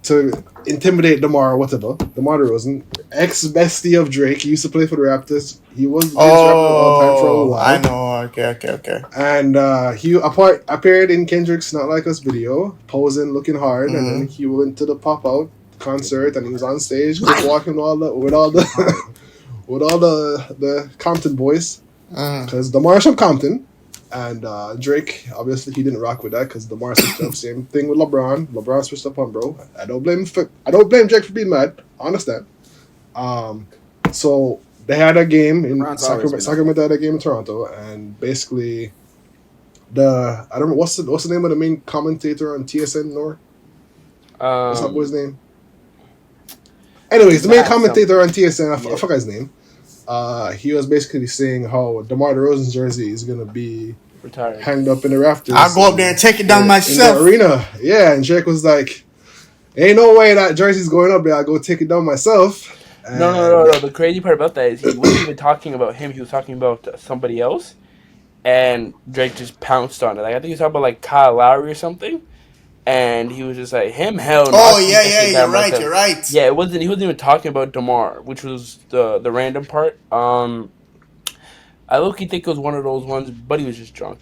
to intimidate DeMar or whatever. DeMar DeRozan, ex-bestie of Drake, he used to play for the Raptors. He was his rapper all time for a Oh, while. I know. Okay. And he appeared in Kendrick's Not Like Us video, posing, looking hard, and then he went to the pop-out concert, and he was on stage, just walking with all the with all the Compton boys, because DeMar's from Compton, and Drake obviously he didn't rock with that because DeMar switched up. Same thing with LeBron. LeBron switched up on bro. I don't blame Drake for being mad. I understand. So they had a game in LeBron's always been Sacramento had a game in Toronto, and basically I don't know what's the name of the main commentator on TSN, Nor? What's that boy's Um, name? Anyways, the main Zach commentator something. on TSN, I Yeah, forgot his name. He was basically saying how DeMar DeRozan's jersey is gonna be retired. hanged up in the I'll rafters go up there and take it down in the myself. arena. Yeah, and Drake was like, "Ain't no way that jersey's going up there. I'll go take it down myself." No, no, no, And no. The crazy part about that is he wasn't even talking about him. He was talking about somebody else, and Drake just pounced on it. Like I think he was talking about like Kyle Lowry or something, and he was just like, "Him, hell, no, I Oh can yeah, take yeah, it you're down right, myself." you're right. Yeah, it wasn't. He wasn't even talking about Demar, which was the random part. I low key think it was one of those ones, but he was just drunk.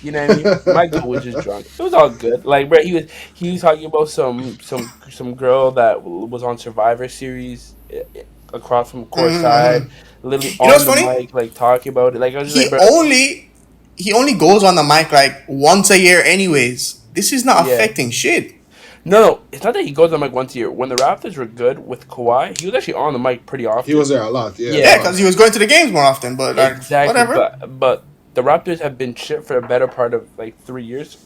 You know what I mean? Michael was just drunk. It was all good. Like, bro, he was talking about some girl that was on Survivor Series across from courtside, literally You know what's on the funny? mic, like talking about it. Like I was just like, He bro, only he only goes on the mic like once a year, anyways. This is not yeah. affecting shit. No, no, it's not that he goes on the mic once a year. When the Raptors were good with Kawhi, he was actually on the mic pretty he was often. there a lot. Yeah, a Yeah, Yeah, because lot. he was going to the games more often. But like, exactly, whatever. but the Raptors have been shit for a better part of like 3 years.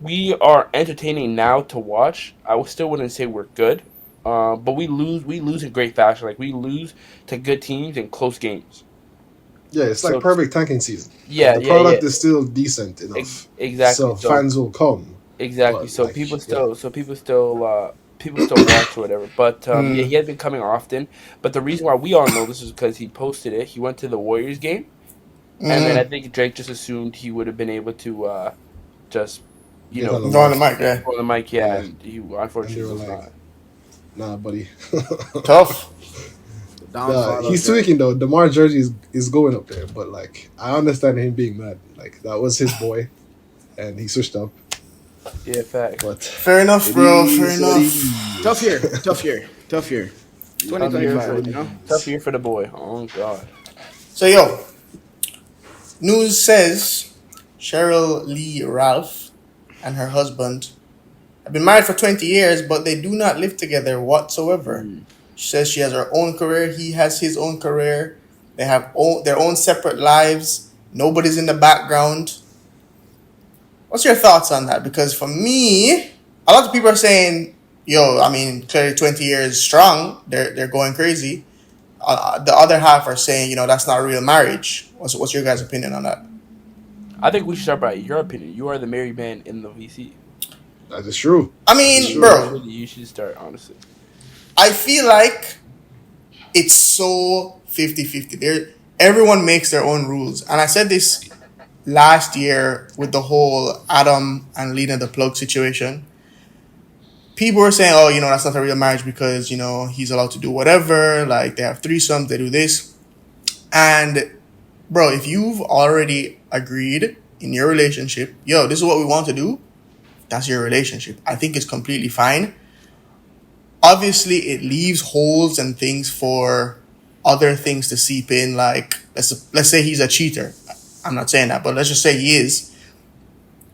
We are entertaining now to watch. Still wouldn't say we're good, but we lose in great fashion. Like we lose to good teams in close games. Yeah, it's like So perfect tanking season. Like yeah, the yeah, yeah, product is still decent enough, exactly. so So fans will come. exactly. But like, yeah, People still watch or whatever. But yeah, he has been coming often. But the reason why we all know this is because he posted it. He went to the Warriors game. And then I think Drake just assumed he would have been able to just, get on the Go on the mic. mic, yeah. go on the mic, yeah, Yeah, and he and they unfortunately were was like, not. "Nah, buddy." Tough. The downfall of He's Drake. tweaking though. DeMar jersey is going up there, but like I understand him being mad. Like that was his boy, and he switched up. Yeah, facts. But Fair enough, it bro. Fair is what it enough. Tough is. year, tough year, tough year. Tough year for 2025, you know? tough year for the boy. Oh God. So yo, news says Sheryl Lee Ralph and her husband have been married for 20 years, but they do not live together whatsoever. She says she has her own career. He has his own career. They have their own separate lives. Nobody's in the background. What's your thoughts on that? Because for me, a lot of people are saying, "Yo, I mean, clearly 20 years strong. They're going crazy." The other half are saying, that's not real marriage. What's your guys' opinion on that? I think we should start by your opinion. You are the married man in the VC. That is true. I That is mean, You true. bro, should you should start honestly. I feel like it's so 50-50. Everyone makes their own rules. And I said this last year with the whole Adam and Lena the plug situation. People were saying, oh, that's not a real marriage because, he's allowed to do whatever. Like, they have threesomes, they do this. And, bro, if you've already agreed in your relationship, yo, this is what we want to do, that's your relationship. I think it's completely fine. Obviously, it leaves holes and things for other things to seep in. Like, let's say he's a cheater. I'm not saying that, but let's just say he is.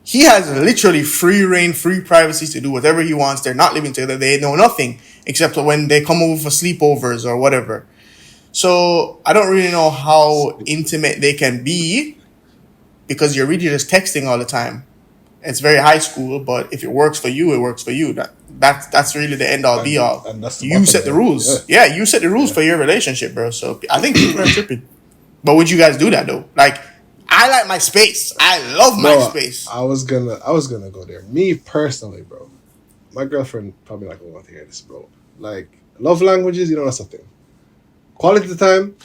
He has literally free reign, free privacy to do whatever he wants. They're not living together. They know nothing except when they come over for sleepovers or whatever. So I don't really know how intimate they can be because you're really just texting all the time. It's very high school, but if it works for you, it works for you. That's really the end all be all. And that's the You bottom set the line. rules. Yeah, you set the rules for your relationship, bro. So I think people are tripping. But would you guys do that though? Like, I like my space. I love my Bro, space. I was gonna go there. Me personally, bro. My girlfriend probably not gonna want to hear this, bro. Like love languages, that's something. Quality time,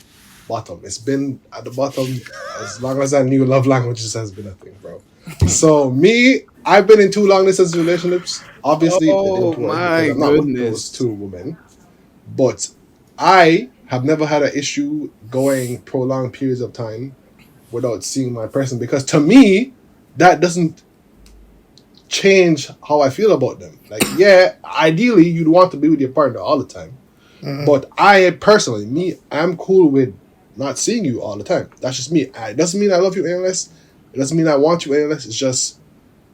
bottom. It's been at the bottom as long as I knew love languages has been a thing, bro. So me, I've been in two long distance relationships. Obviously, they Oh didn't work my because I'm not with those goodness. two women. But I have never had an issue going prolonged periods of time without seeing my person because to me, that doesn't change how I feel about them. Like, yeah, ideally you'd want to be with your partner all the time. But I personally, I'm cool with not seeing you all the time. That's just me. It doesn't mean I love you any less. It doesn't mean I want you any less. It's just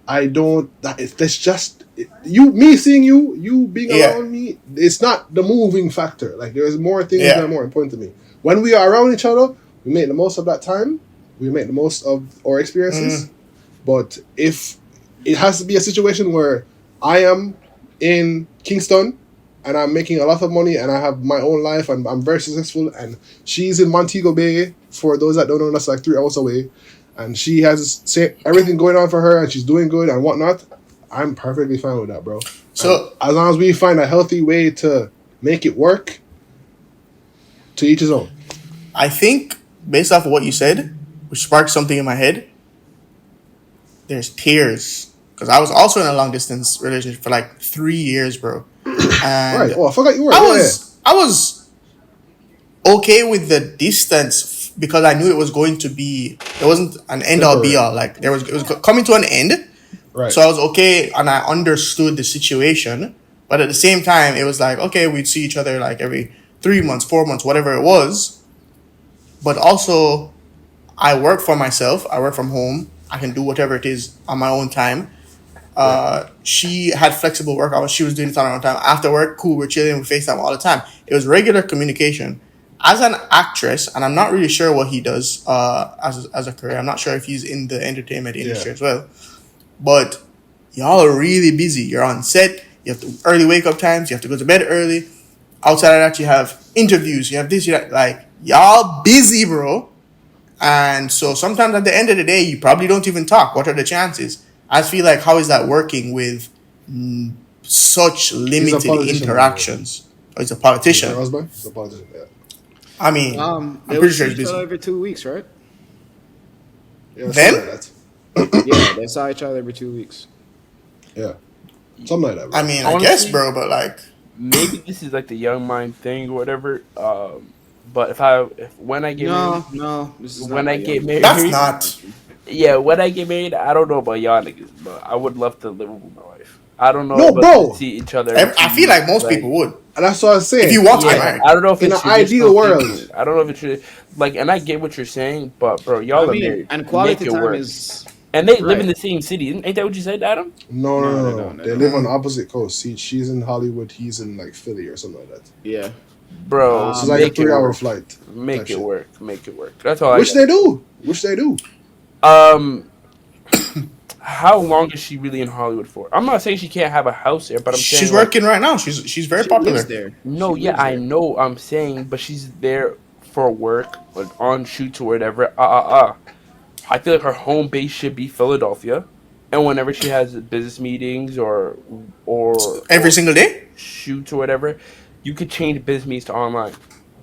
I don't. It's just me seeing you being Yeah. around me. It's not the moving factor. Like there's more things Yeah. that are more important to me. When we are around each other, we make the most of that time. We make the most of our experiences. But if it has to be a situation where I am in Kingston, and I'm making a lot of money, and I have my own life, and I'm very successful, and she's in Montego Bay. For those that don't know, that's like 3 hours away, and she has everything going on for her, and she's doing good and whatnot. I'm perfectly fine with that, bro. So and as long as we find a healthy way to make it work, to each his own. I think based off of what you said, which sparked something in my head, there's tears. Because I was also in a long distance relationship for like 3 years, bro. And Right. Oh, I forgot you were. I was okay with the distance because I knew it was going to be. It wasn't an end all be all. Like it was coming to an end. Right. So I was okay, and I understood the situation. But at the same time, it was like, okay, we'd see each other like every 3 months, 4 months, whatever it was. But also, I work for myself. I work from home. I can do whatever it is on my own time. She had flexible work hours. She was doing it on her own time. After work, cool, we're chilling, we FaceTime all the time. It was regular communication. As an actress, and I'm not really sure what he does as a career. I'm not sure if he's in the entertainment industry as well. But y'all are really busy. You're on set. You have early wake up times. You have to go to bed early. Outside of that, you have interviews. You have this. You have, like y'all busy, bro. And so sometimes at the end of the day, you probably don't even talk. What are the chances? I feel like how is that working with such limited interactions? Oh, he's a politician. He's a politician. Yeah. I mean, I'm they pretty sure he's see each busy. other every 2 weeks, right? Yeah, Them? something like that. Yeah, they saw each other every 2 weeks. Yeah, something like that. Bro. I mean, Honestly, I guess, bro, but like, maybe this is like the young mind thing or whatever. But when I get No, this is when not I that get young. married, that's not. yeah, when I get married, I don't know about y'all niggas, but I would love to live with my wife. I don't know No, if us bro. to see each other. I feel like most people would. And that's what I was saying. If you want to get Yeah, married. I don't know if In it's an ideal traditional world. thinking. I don't know if it's like, and I get what you're saying, but bro, y'all are married. and quality Make it time work. is And they live in right. the same city. Ain't that what you said, Adam? No. they They don't. live on the opposite coast. She's in Hollywood. He's in like Philly or something like that. yeah. Bro, So it's like a make it 3-hour work. flight. Make type it shit. work. Make it work. That's all I Which got. they do. Which they do. How long is she really in Hollywood for? I'm not saying she can't have a house there, but I'm saying She's working right now. She's very She popular. lives there. no, She yeah, lives I there. know. I'm saying, but she's there for work, or on shoots or whatever. I feel like her home base should be Philadelphia, and whenever she has business meetings or Every single day. shoots or whatever, you could change business meetings to online.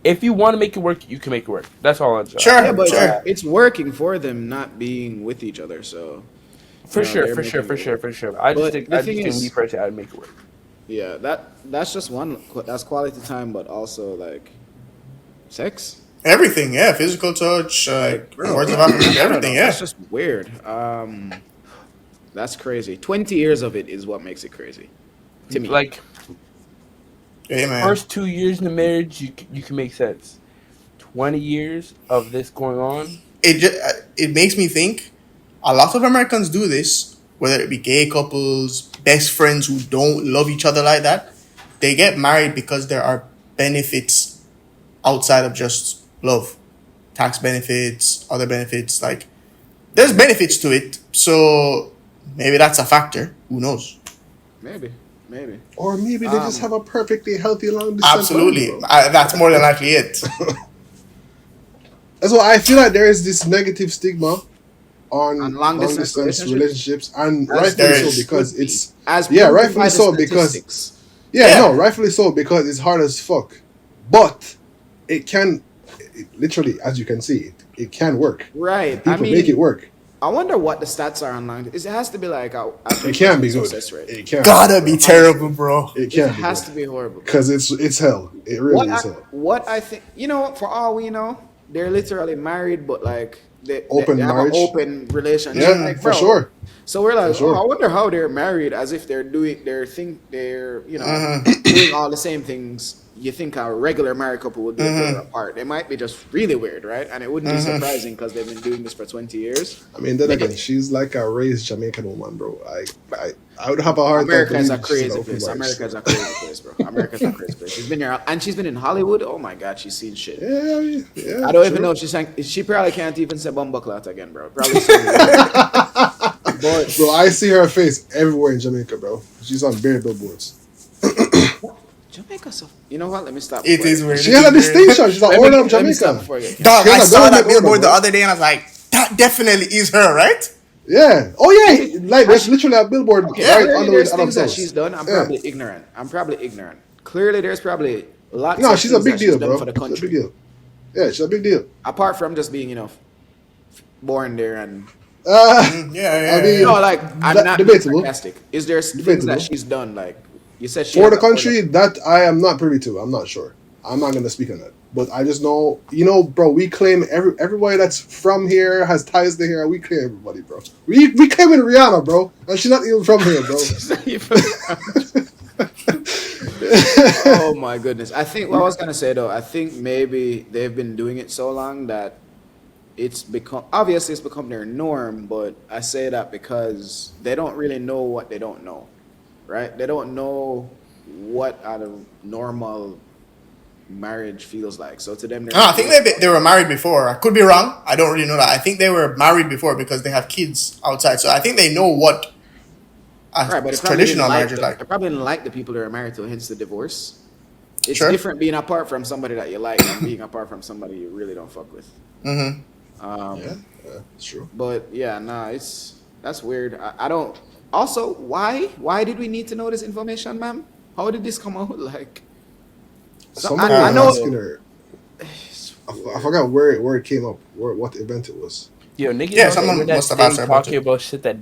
If you want to make it work, you can make it work. That's all I'm saying. Sure. Yeah, but Sure. it's working for them not being with each other. So For they're sure. making it work. I But just think, the thing is- me personally, I'd make it work. Yeah, that's just one. That's quality time, but also like sex. Everything, yeah. Physical touch, Bro, words of I affirmation, don't everything, know. yeah. That's just weird. That's crazy. 20 years of it is what makes it crazy to me. Like Hey, man. first 2 years in the marriage, you can make sense. 20 years of this going on. It makes me think a lot of Americans do this, whether it be gay couples, best friends who don't love each other like that. They get married because there are benefits outside of just love. Tax benefits, other benefits, like there's benefits to it. So maybe that's a factor. Who knows? maybe. Or maybe they just have a perfectly healthy long distance. Absolutely. bond, bro. That's more than likely it. That's why I feel like there is this negative stigma on long long distance distance relationships, and there rightfully so is. because Could be. it's As yeah, proven by rightfully the so because statistics. Yeah. rightfully so because it's hard as fuck, but it can literally, as you can see, it can work. Right. People make it work. I wonder what the stats are on long. It has to be like a It can be good. success rate. It can Gotta be terrible, bro. It It can has be to be horrible. because it's hell. It really is hell. What I think, for all we know, they're literally married, but like they Open have marriage? an open relationship. Yeah, like, for bro. sure. So we're like, For sure. I wonder how they're married, as if they're doing their thing. They're doing all the same things you think a regular married couple would do if they were apart. They might be just really weird, right? And it wouldn't be surprising because they've been doing this for 20 years. I mean, then again, she's like a raised Jamaican woman, bro. I would have a hard America time. is a believing she's crazy an place. open marriage. America is a crazy place, bro. America's a crazy place. She's been here, and she's been in Hollywood. Oh my God, she's seen shit. Yeah. I don't even know if she probably can't even say Bumbleclot again, bro. Probably so. But Bro, I see her face everywhere in Jamaica, bro. She's on bare billboards. Jamaica, so you know what? Let me stop. It before I is get- weird. She It has a is weird. distinction. She's an Let me, order of let me stop Jamaica. before I get. Dog, She I has a saw that government order, billboard the bro. other day and I was like, that definitely is her, right? Yeah. Oh yeah. Like there's literally a billboard Okay, right clearly on the way there's to things Adam's that house. she's done. I'm Yeah. probably ignorant. Clearly, there's probably lots No, of she's a things big that she's deal, done bro. for the She's a big country. deal. Yeah, she's a big deal. Apart from just being, born there and Yeah, I mean, like I'm not being debatable. sarcastic. Is there things Debatable. that she's done like you said she For has the a order? country, that I am not privy to. I'm not sure. I'm not gonna speak on that. But I just know, bro. We claim everybody that's from here has ties to here. We claim everybody, bro. We claiming Rihanna, bro, and she's not even from here, bro. Oh my goodness! I think what I was gonna say though. I think maybe they've been doing it so long that it's become their norm. But I say that because they don't really know what they don't know, right? They don't know what a normal marriage feels like. So to them, they're I think they were married before. I could be wrong. I don't really know that. I think they were married before because they have kids outside. So I think they know what a right, but they probably traditional didn't like marriage is like. I probably didn't like the people they were married to, hence the divorce. It's Sure. different being apart from somebody that you like and being apart from somebody you really don't fuck with. Mm-hmm. Yeah, it's true. But yeah, nah, that's weird. I don't. Also, why did we need to know this information, ma'am? How did this come out? Like, Somebody I was know. asking her. I forgot where it came up, what event it was. Yo, niggas Yeah, on the someone internet must have asked her staying about talking it. about shit that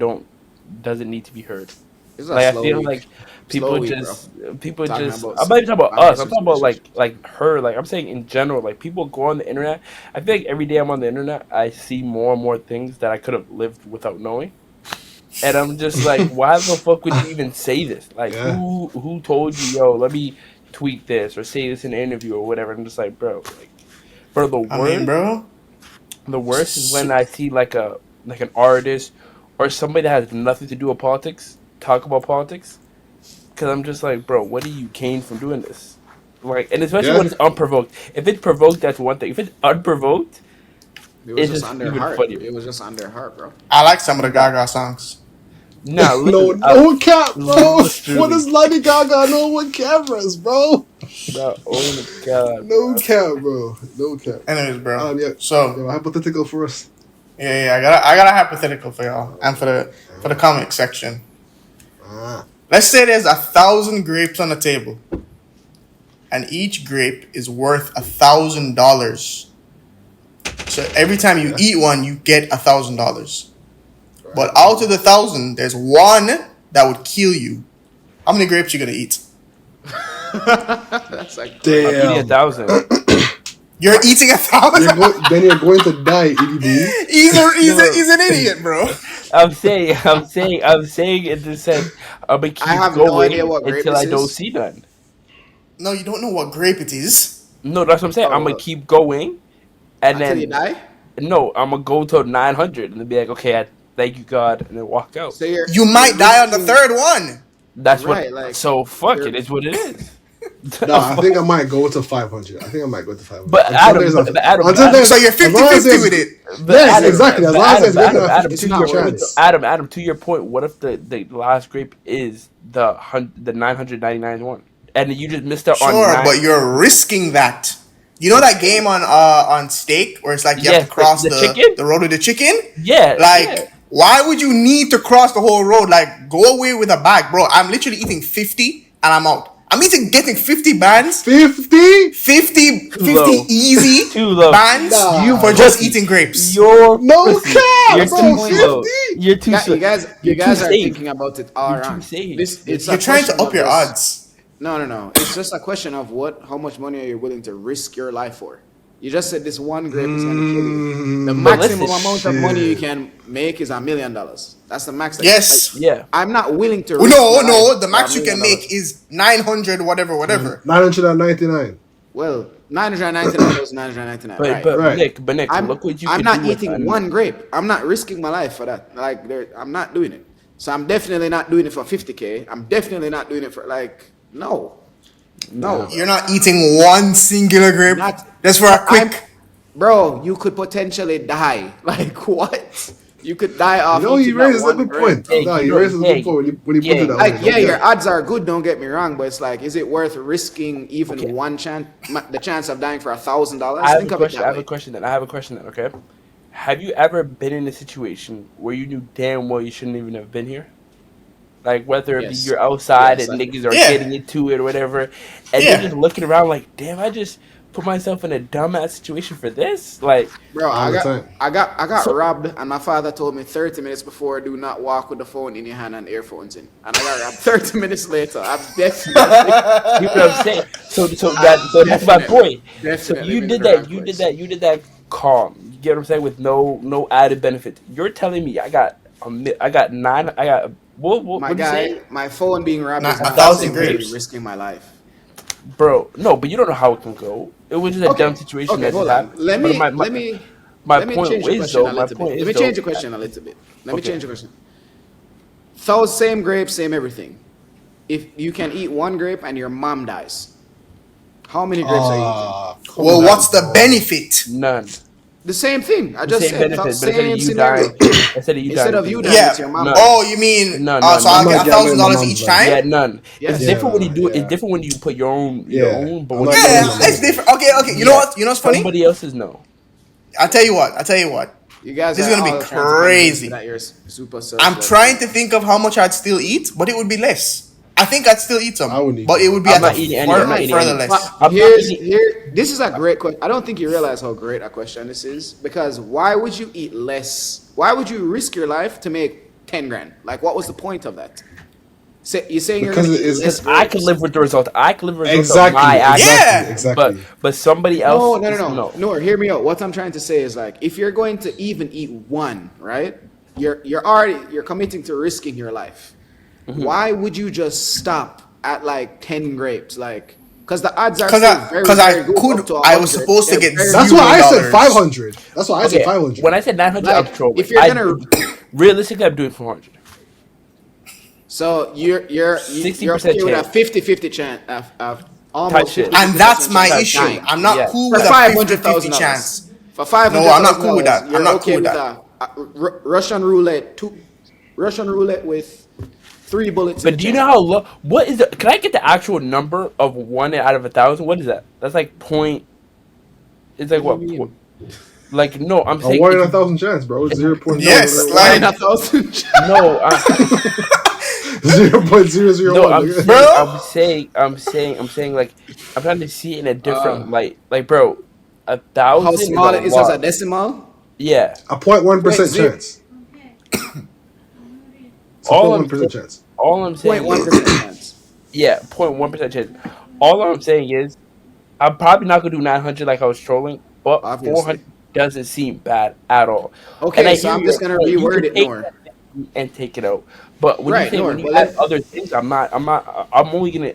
doesn't need to be heard. It's a Like I slow feel week. like people Slow week, just Talking about I'm not even talking about some us. I'm talking about relationships. like her. Like I'm saying in general. Like people go on the internet. I feel like every day I'm on the internet, I see more and more things that I could have lived without knowing. And I'm just like, why the fuck would you even say this? Like, Yeah. who told you, yo, let me tweet this or say this in an interview or whatever? I'm just like, bro, for the I mean, worst, bro. the worst is when I see like an artist or somebody that has nothing to do with politics talk about politics, because I'm just like, bro, what do you gain from doing this? Like, and especially Yeah. when it's unprovoked. If it's provoked, that's one thing. If it's unprovoked, It was it's just just on their even heart. funnier. It was just on their heart, bro. I like some of the Gaga songs. Nah, No, listen, no cap, bro. literally. What does Lady Gaga know with cameras, bro? bro, oh my god, No cap, bro. No cap. Anyways, bro. Yeah. So Yeah, hypothetical for us. yeah, I got a hypothetical for y'all and for the comic section. Ah. Let's say there's 1,000 grapes on the table, and each grape is worth $1,000. So every time you eat one, you get $1,000. But out of the 1,000, there's one that would kill you. How many grapes you gonna eat? That's like I'm eating Damn. 1,000. You're eating 1,000. Then you're going to die, itty boo. He's an idiot, bro. I'm saying in the sense I'm gonna keep I have no going idea what grape until this I don't is. see none. No, you don't know what grape it is. No, that's what I'm saying. I'm gonna keep going, and Until you then die. no, I'm gonna go to 900 and then be like, okay, thank you God, and then walk out. So you're You might you're die on the risking- third one. That's right, what. like, So fuck you're- it. It's what it is. No, I think I might go to 500. I think I might go to 500. But Until Adam, there's but Adam, until Adam, there's- So you're as long as 50-50 there's- with it. but Yes, Adam, exactly. As but long as there's Adam, maybe Adam, a it's not 50 worth chance. Adam, to your point, what if the last grape is the 999 one, and you just missed out on Sure, nine? but you're risking that. You know that game on Stake where it's like you have Yes, to cross the chicken? the road with the chicken? Yeah, Like, yeah. why would you need to cross the whole road? Like, go away with a bag, bro. I'm literally eating 50 and I'm out. I'm getting 50 bands. 50? 50 low. easy Too low. bands Nah. You for just pussy. eating grapes. You're No pussy. cap, You're bro, too 50? slow. You're too slow. You guys You're are too safe. thinking about it all You're too wrong. safe. It's You're a trying to question up of your just- odds. No. It's just a question of how much money are you willing to risk your life for? You just said this one grape is going to kill you. The But maximum listen, amount of money you can make is $1 million. That's the max. Yes. Yeah. I'm not willing to. No, risk my no. life The for max $1 you can million. make is 900 whatever. 999. Well, 999 was 999. But Right. but Right. Nick, I'm, look what you I'm can not do with eating that. one grape. I'm not risking my life for that. Like, I'm not doing it. So I'm definitely not doing it for 50K. I'm definitely not doing it for no. You're not eating one singular grape. Not- Just for a quick. Bro, you could potentially die. Like, what? You could die off. No, he eating that raises a one good grape. point. No, he raises a good point when he put it that Like, way. yeah, your odds are good. Don't get me wrong, but it's like, is it worth risking even one chance, the chance of dying for $1,000? I have Think a of it question. that I have way. a question. Then I have a question. Then okay. Have you ever been in a situation where you knew damn well you shouldn't even have been here? Like whether it be Yes, you're outside yes, and niggas are Yeah, getting into it or whatever, and you're yeah. just looking around like, damn, I just put myself in a dumbass situation for this. Like, bro. All I the got, time. I got, I got so robbed, and my father told me 30 minutes before, do not walk with the phone in your hand and earphones in. And I got robbed 30 minutes later. I've definitely, you know what I'm saying? I've So that's my point. So definitely you been in did the wrong that. You did place. that. You did that calm. You get what I'm saying? With no added benefits. You're telling me I got nine. I got My what you say? guy, my phone being robbed is Not a A not the thousand thousand same thing grapes. grapes, risking my life. bro. No, but you don't know how it can go. It was just a dumb Okay, situation okay, that just hold on. happened. Let But me, let me, my let me point change the is question though. a My little point bit. Let is me change though. the question a little bit. Let me Okay. change the question. Those same grapes, same everything. If you can eat one grape and your mom dies, how many grapes are you eating? Come Well, on, what's the bro. benefit? None. The same thing. I The just same said. benefit, but instead of Same you scenario. dying, instead of you Instead dying, of think you about it. dying, it's your Yeah. mom None. dying. Oh, you mean None. so I I'll None. get might a gamble thousand in my dollars mom's each life. time? Yeah, none. It's Yes. different when you Yeah, do it. It's yeah, different when you put your yeah. own. But I'm when not you put gambling Yeah, in my it's mom's life. different. Okay, okay. You know yeah, what? You know what's funny? somebody else's no. I'll tell you what. I'll tell you what. You guys This is are gonna be all trying to convince me crazy. that you're super I'm selfless. trying to think of how much I'd still eat, but it would be less. I think I'd still eat I some, wouldn't eat but too it would be much. I'm at a not eating any. I'm not eating further any. less. But I'm not eating. this is a great question. I don't think you realize how great a question this is, because why would you eat less? Why would you risk your life to make 10 grand? Like, what was the point of that? You're saying you're Because gonna it eat is less Because I could live grapes. with the result. I could live with the result of my exactly, actions. exactly, Yeah, But exactly. somebody else No, no, no, just no, no. no. Hear me out. What I'm trying to say is, like, if you're going to even eat one, right? You're committing to risking your life. Why would you just stop at like 10 grapes? Like, because the odds are still very, cause I very good could, up to I was 100. supposed to They're get very That's good. why zero I said dollars. 500. That's why I said Okay, 500. when I said 900, I'm Like, trolling. if you're gonna, Realistically, I'm doing 400. so you're 60% okay with a chance 50-50 chance of type almost shit. 50 And 50 that's percent my chance of issue. dying I'm not Yeah. cool for with a five 50 hundred 50 thousand dollars. chance. For five No, hundred I'm not thousand cool with dollars, that. I'm you're not cool okay with with that. a Russian roulette, Russian roulette with 3 bullets in But the do you know chamber. how low? What is the? Can I get the actual number of 1 out of 1,000? What is that? That's like point. It's like What do you what? mean? Like no, I'm A saying one in it's a thousand chance, bro. it's Zero point zero no, Yes, zero One one. in like, a thousand. no, 0.001. I'm Nigga. saying, bro. I'm saying, like, I'm trying to see it in a different uh, light. Like, bro, a how thousand is a small it is as a lot. decimal? Yeah. A 0.1% 0.0, chance. It's a All I'm saying, 0.1% chance. all I'm saying is, 0.1% chance. yeah, 0.1% chance. All I'm saying is, I'm probably not gonna do 900 like I was trolling, but Obviously. 400 doesn't seem bad at all. And Okay, I so hear I'm just your gonna point. You reword can it, take Nor. that and take it out. But when you Right, say Nor. when you But add let other things, I'm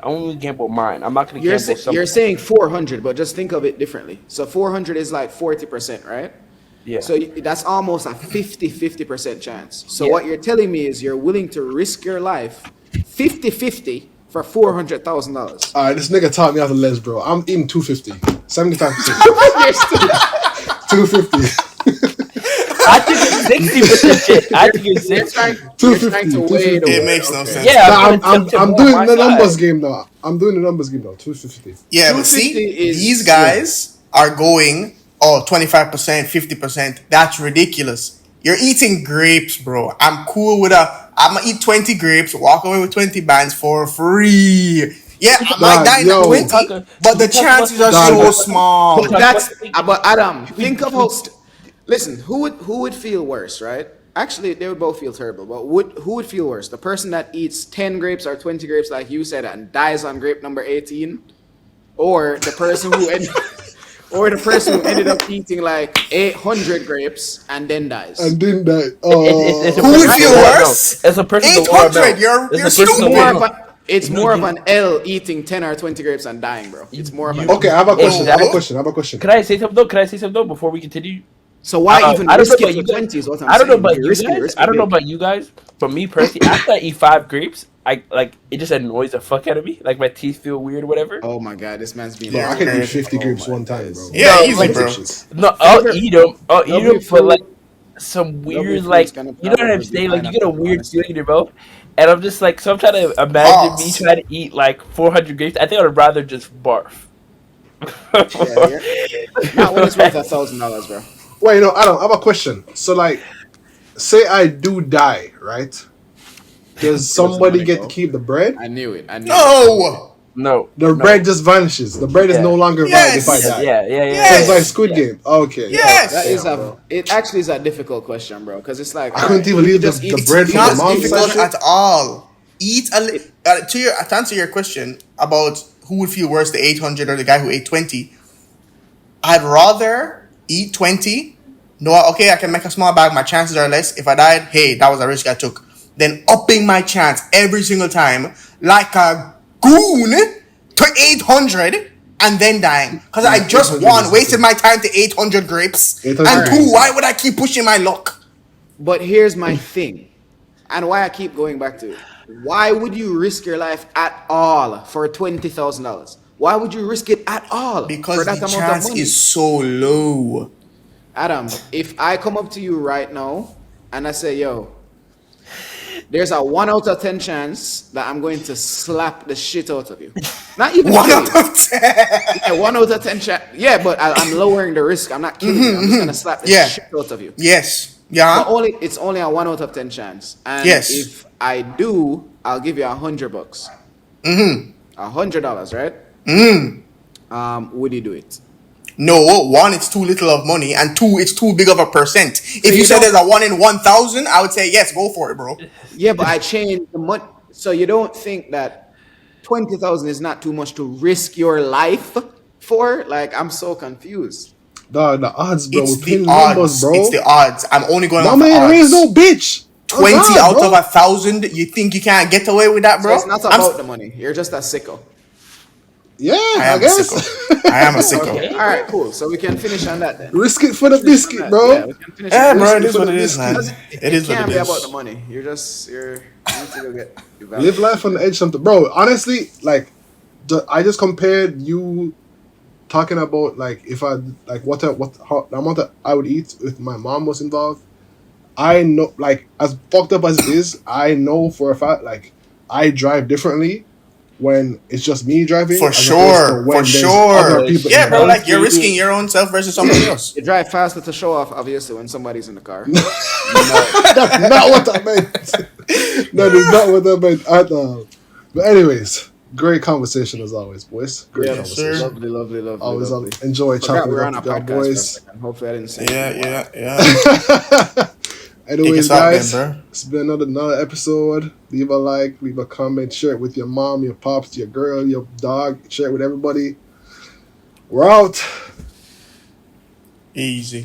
only gamble mine. I'm not gonna gamble you're something. saying 400, but just think of it differently. So 400 is like 40%, right? Yeah. So that's almost a 50-50% chance. So Yeah. what you're telling me is you're willing to risk your life 50-50 for $400,000. Alright, this nigga taught me how to les, bro. I'm eating 250. 75%. You're still- 250. I think it's 60% chance. I think it's you're 60. trying you're trying to 250. weigh the 250. It word. makes no Okay. sense, Yeah, bro. I'm Nah, gonna tilt it I'm more on doing my the numbers side. game now. I'm doing the numbers game now. 250. Yeah, but 250 see, these is Yeah. guys are going, oh, 25%, 50%. That's ridiculous. You're eating grapes, bro. I'm cool with I'm gonna eat 20 grapes, walk away with 20 bands for free. Yeah, I might Dog, die in that yo. 20, but Can we the talk about chances are something? Can we Dog. so talk about something? Can we but small. talk about that's something? but Adam, Should we, think of should we, how listen, who would feel worse, right? Actually, they would both feel terrible, but who would feel worse? The person that eats 10 grapes or 20 grapes like you said and dies on grape number 18, or the person who ended up eating like 800 grapes and then dies. And then that. it's a Who would person with feel a lower amount. worse? It's a person with a lower 800. amount. You're It's a It's person with a more lower of stupid. amount. an L eating 10 or 20 grapes and dying, bro. It's more of an Okay, L. I have a question. I have a No. question. I have a question. Can I say something though? Can I say something though before we continue? So why even I don't know risk it about for you guys. 20 is what I'm I don't know saying. If about you're you risking it, guys. risk I it don't know big. about you guys. But me personally, after I eat 5 grapes, I like it just annoys the fuck out of me. Like my teeth feel weird or whatever. Oh my god, this man's being Bro, I You're can eat crazy. 50 oh grapes my one time, days. bro. Yeah, No, easy, like Expensive bro. shits. no, I'll Favorite eat them. I'll eat them, favorite but like food some Love your weird, food's like, gonna you know what travel I'm with you, saying? Like, you get a pineapple, weird honestly. feeling in your mouth, and I'm just like, so I'm trying to imagine me Pause. trying to eat like 400 grapes. I think I would rather just barf. Yeah, here. Not when it's worth $1,000, bro. Wait, no, I don't. I have a question. So, like, say I do die, right? Does Where does the somebody money get to go? keep the bread? I knew it. I knew it. I knew it. No. No, The bread no, just vanishes. The bread is no yeah, longer valid if I Yes. yeah, die. yeah, yeah, yeah, So it's yeah, like Yes. Squid yeah, Game. Okay, yeah. okay. That Yes. is Damn, a. bro. It actually is a difficult question, bro. Because it's like, I all couldn't right, even would you leave just the eat? It's bread Would for you my not just mom eat side difficult one? shit. at all. Eat a to answer your question about who would feel worse, the 800 or the guy who ate 20. I'd rather eat 20. No, okay, I can make a small bag. My chances are less. If I died, hey, that was a risk I took. Then upping my chance every single time, like a goon, to 800 and then dying. Because I Nah, just 800 one, is wasted insane. my time to 800 grapes. All 800 And is right, two, why insane. would I keep pushing my luck? but here's my thing, and why I keep going back to it. Why would you risk your life at all for $20,000? Why would you risk it at all for Because the that amount of chance is money? so low. Adam, if I come up to you right now and I say, yo, there's a 1 out of 10 chance that I'm going to slap the shit out of you. Not even One kill out you. of 10. Yeah, 1 out of 10 chance. Yeah, but I'm lowering the risk. I'm not killing you. I'm just gonna slap the Yeah. shit out of you. Yes. But Yeah. it's only a 1 out of 10 chance. And Yes. if I do, I'll give you $100. $100, right? Would you do it? No, one, it's too little of money, and two, it's too big of a percent. So If you you said don't. there's a 1 in 1,000, I would say yes, go for it, bro. Yeah, but I changed the money. So you don't think that 20,000 is not too much to risk your life for? Like, I'm so confused. The odds, bro. It's We're the playing numbers, odds. It's bro. the odds. I'm only going off Mama the ain't raised no odds. bitch. Oh 20 God, out of bro. 1,000. You think you can't get away with that, So it's bro? not about the money. You're just a sicko. Yeah, I I am a sicko. guess. I am a sicko. Okay. Okay, All right. bro. Cool. So we can finish on that then. Risk it for the Finish on biscuit, that. Yeah, bro. we can finish on Yeah, that. bro. It Risk it is for what the it is, biscuit. man. It It is what can't it be about the is. money. You need to go get Live evaluated. life on the edge, something, bro. Honestly, like, I just compared you talking about like if I like how the amount that I would eat if my mom was involved. I know, like, as fucked up as it is, I know for a fact, like, I drive differently when it's just me driving For as opposed to sure. For when there's other sure. people in Yeah, the bro. car. Like you're risking your own self versus somebody else. You drive faster to show off, obviously, when somebody's in the car. No. That's not what I meant. That is not what I meant at all. But anyways, great conversation as always, boys. Great Yeah, Yes, sir. conversation. lovely, lovely, lovely, Always lovely. enjoy Forgot chopping we it were up on a with y'all podcast for a boys. second. Hopefully, I didn't say Yeah, anything wild. yeah. Take Anyways, us out then, guys, bro. it's been another episode. Leave a like, leave a comment, share it with your mom, your pops, your girl, your dog. Share it with everybody. We're out. Easy.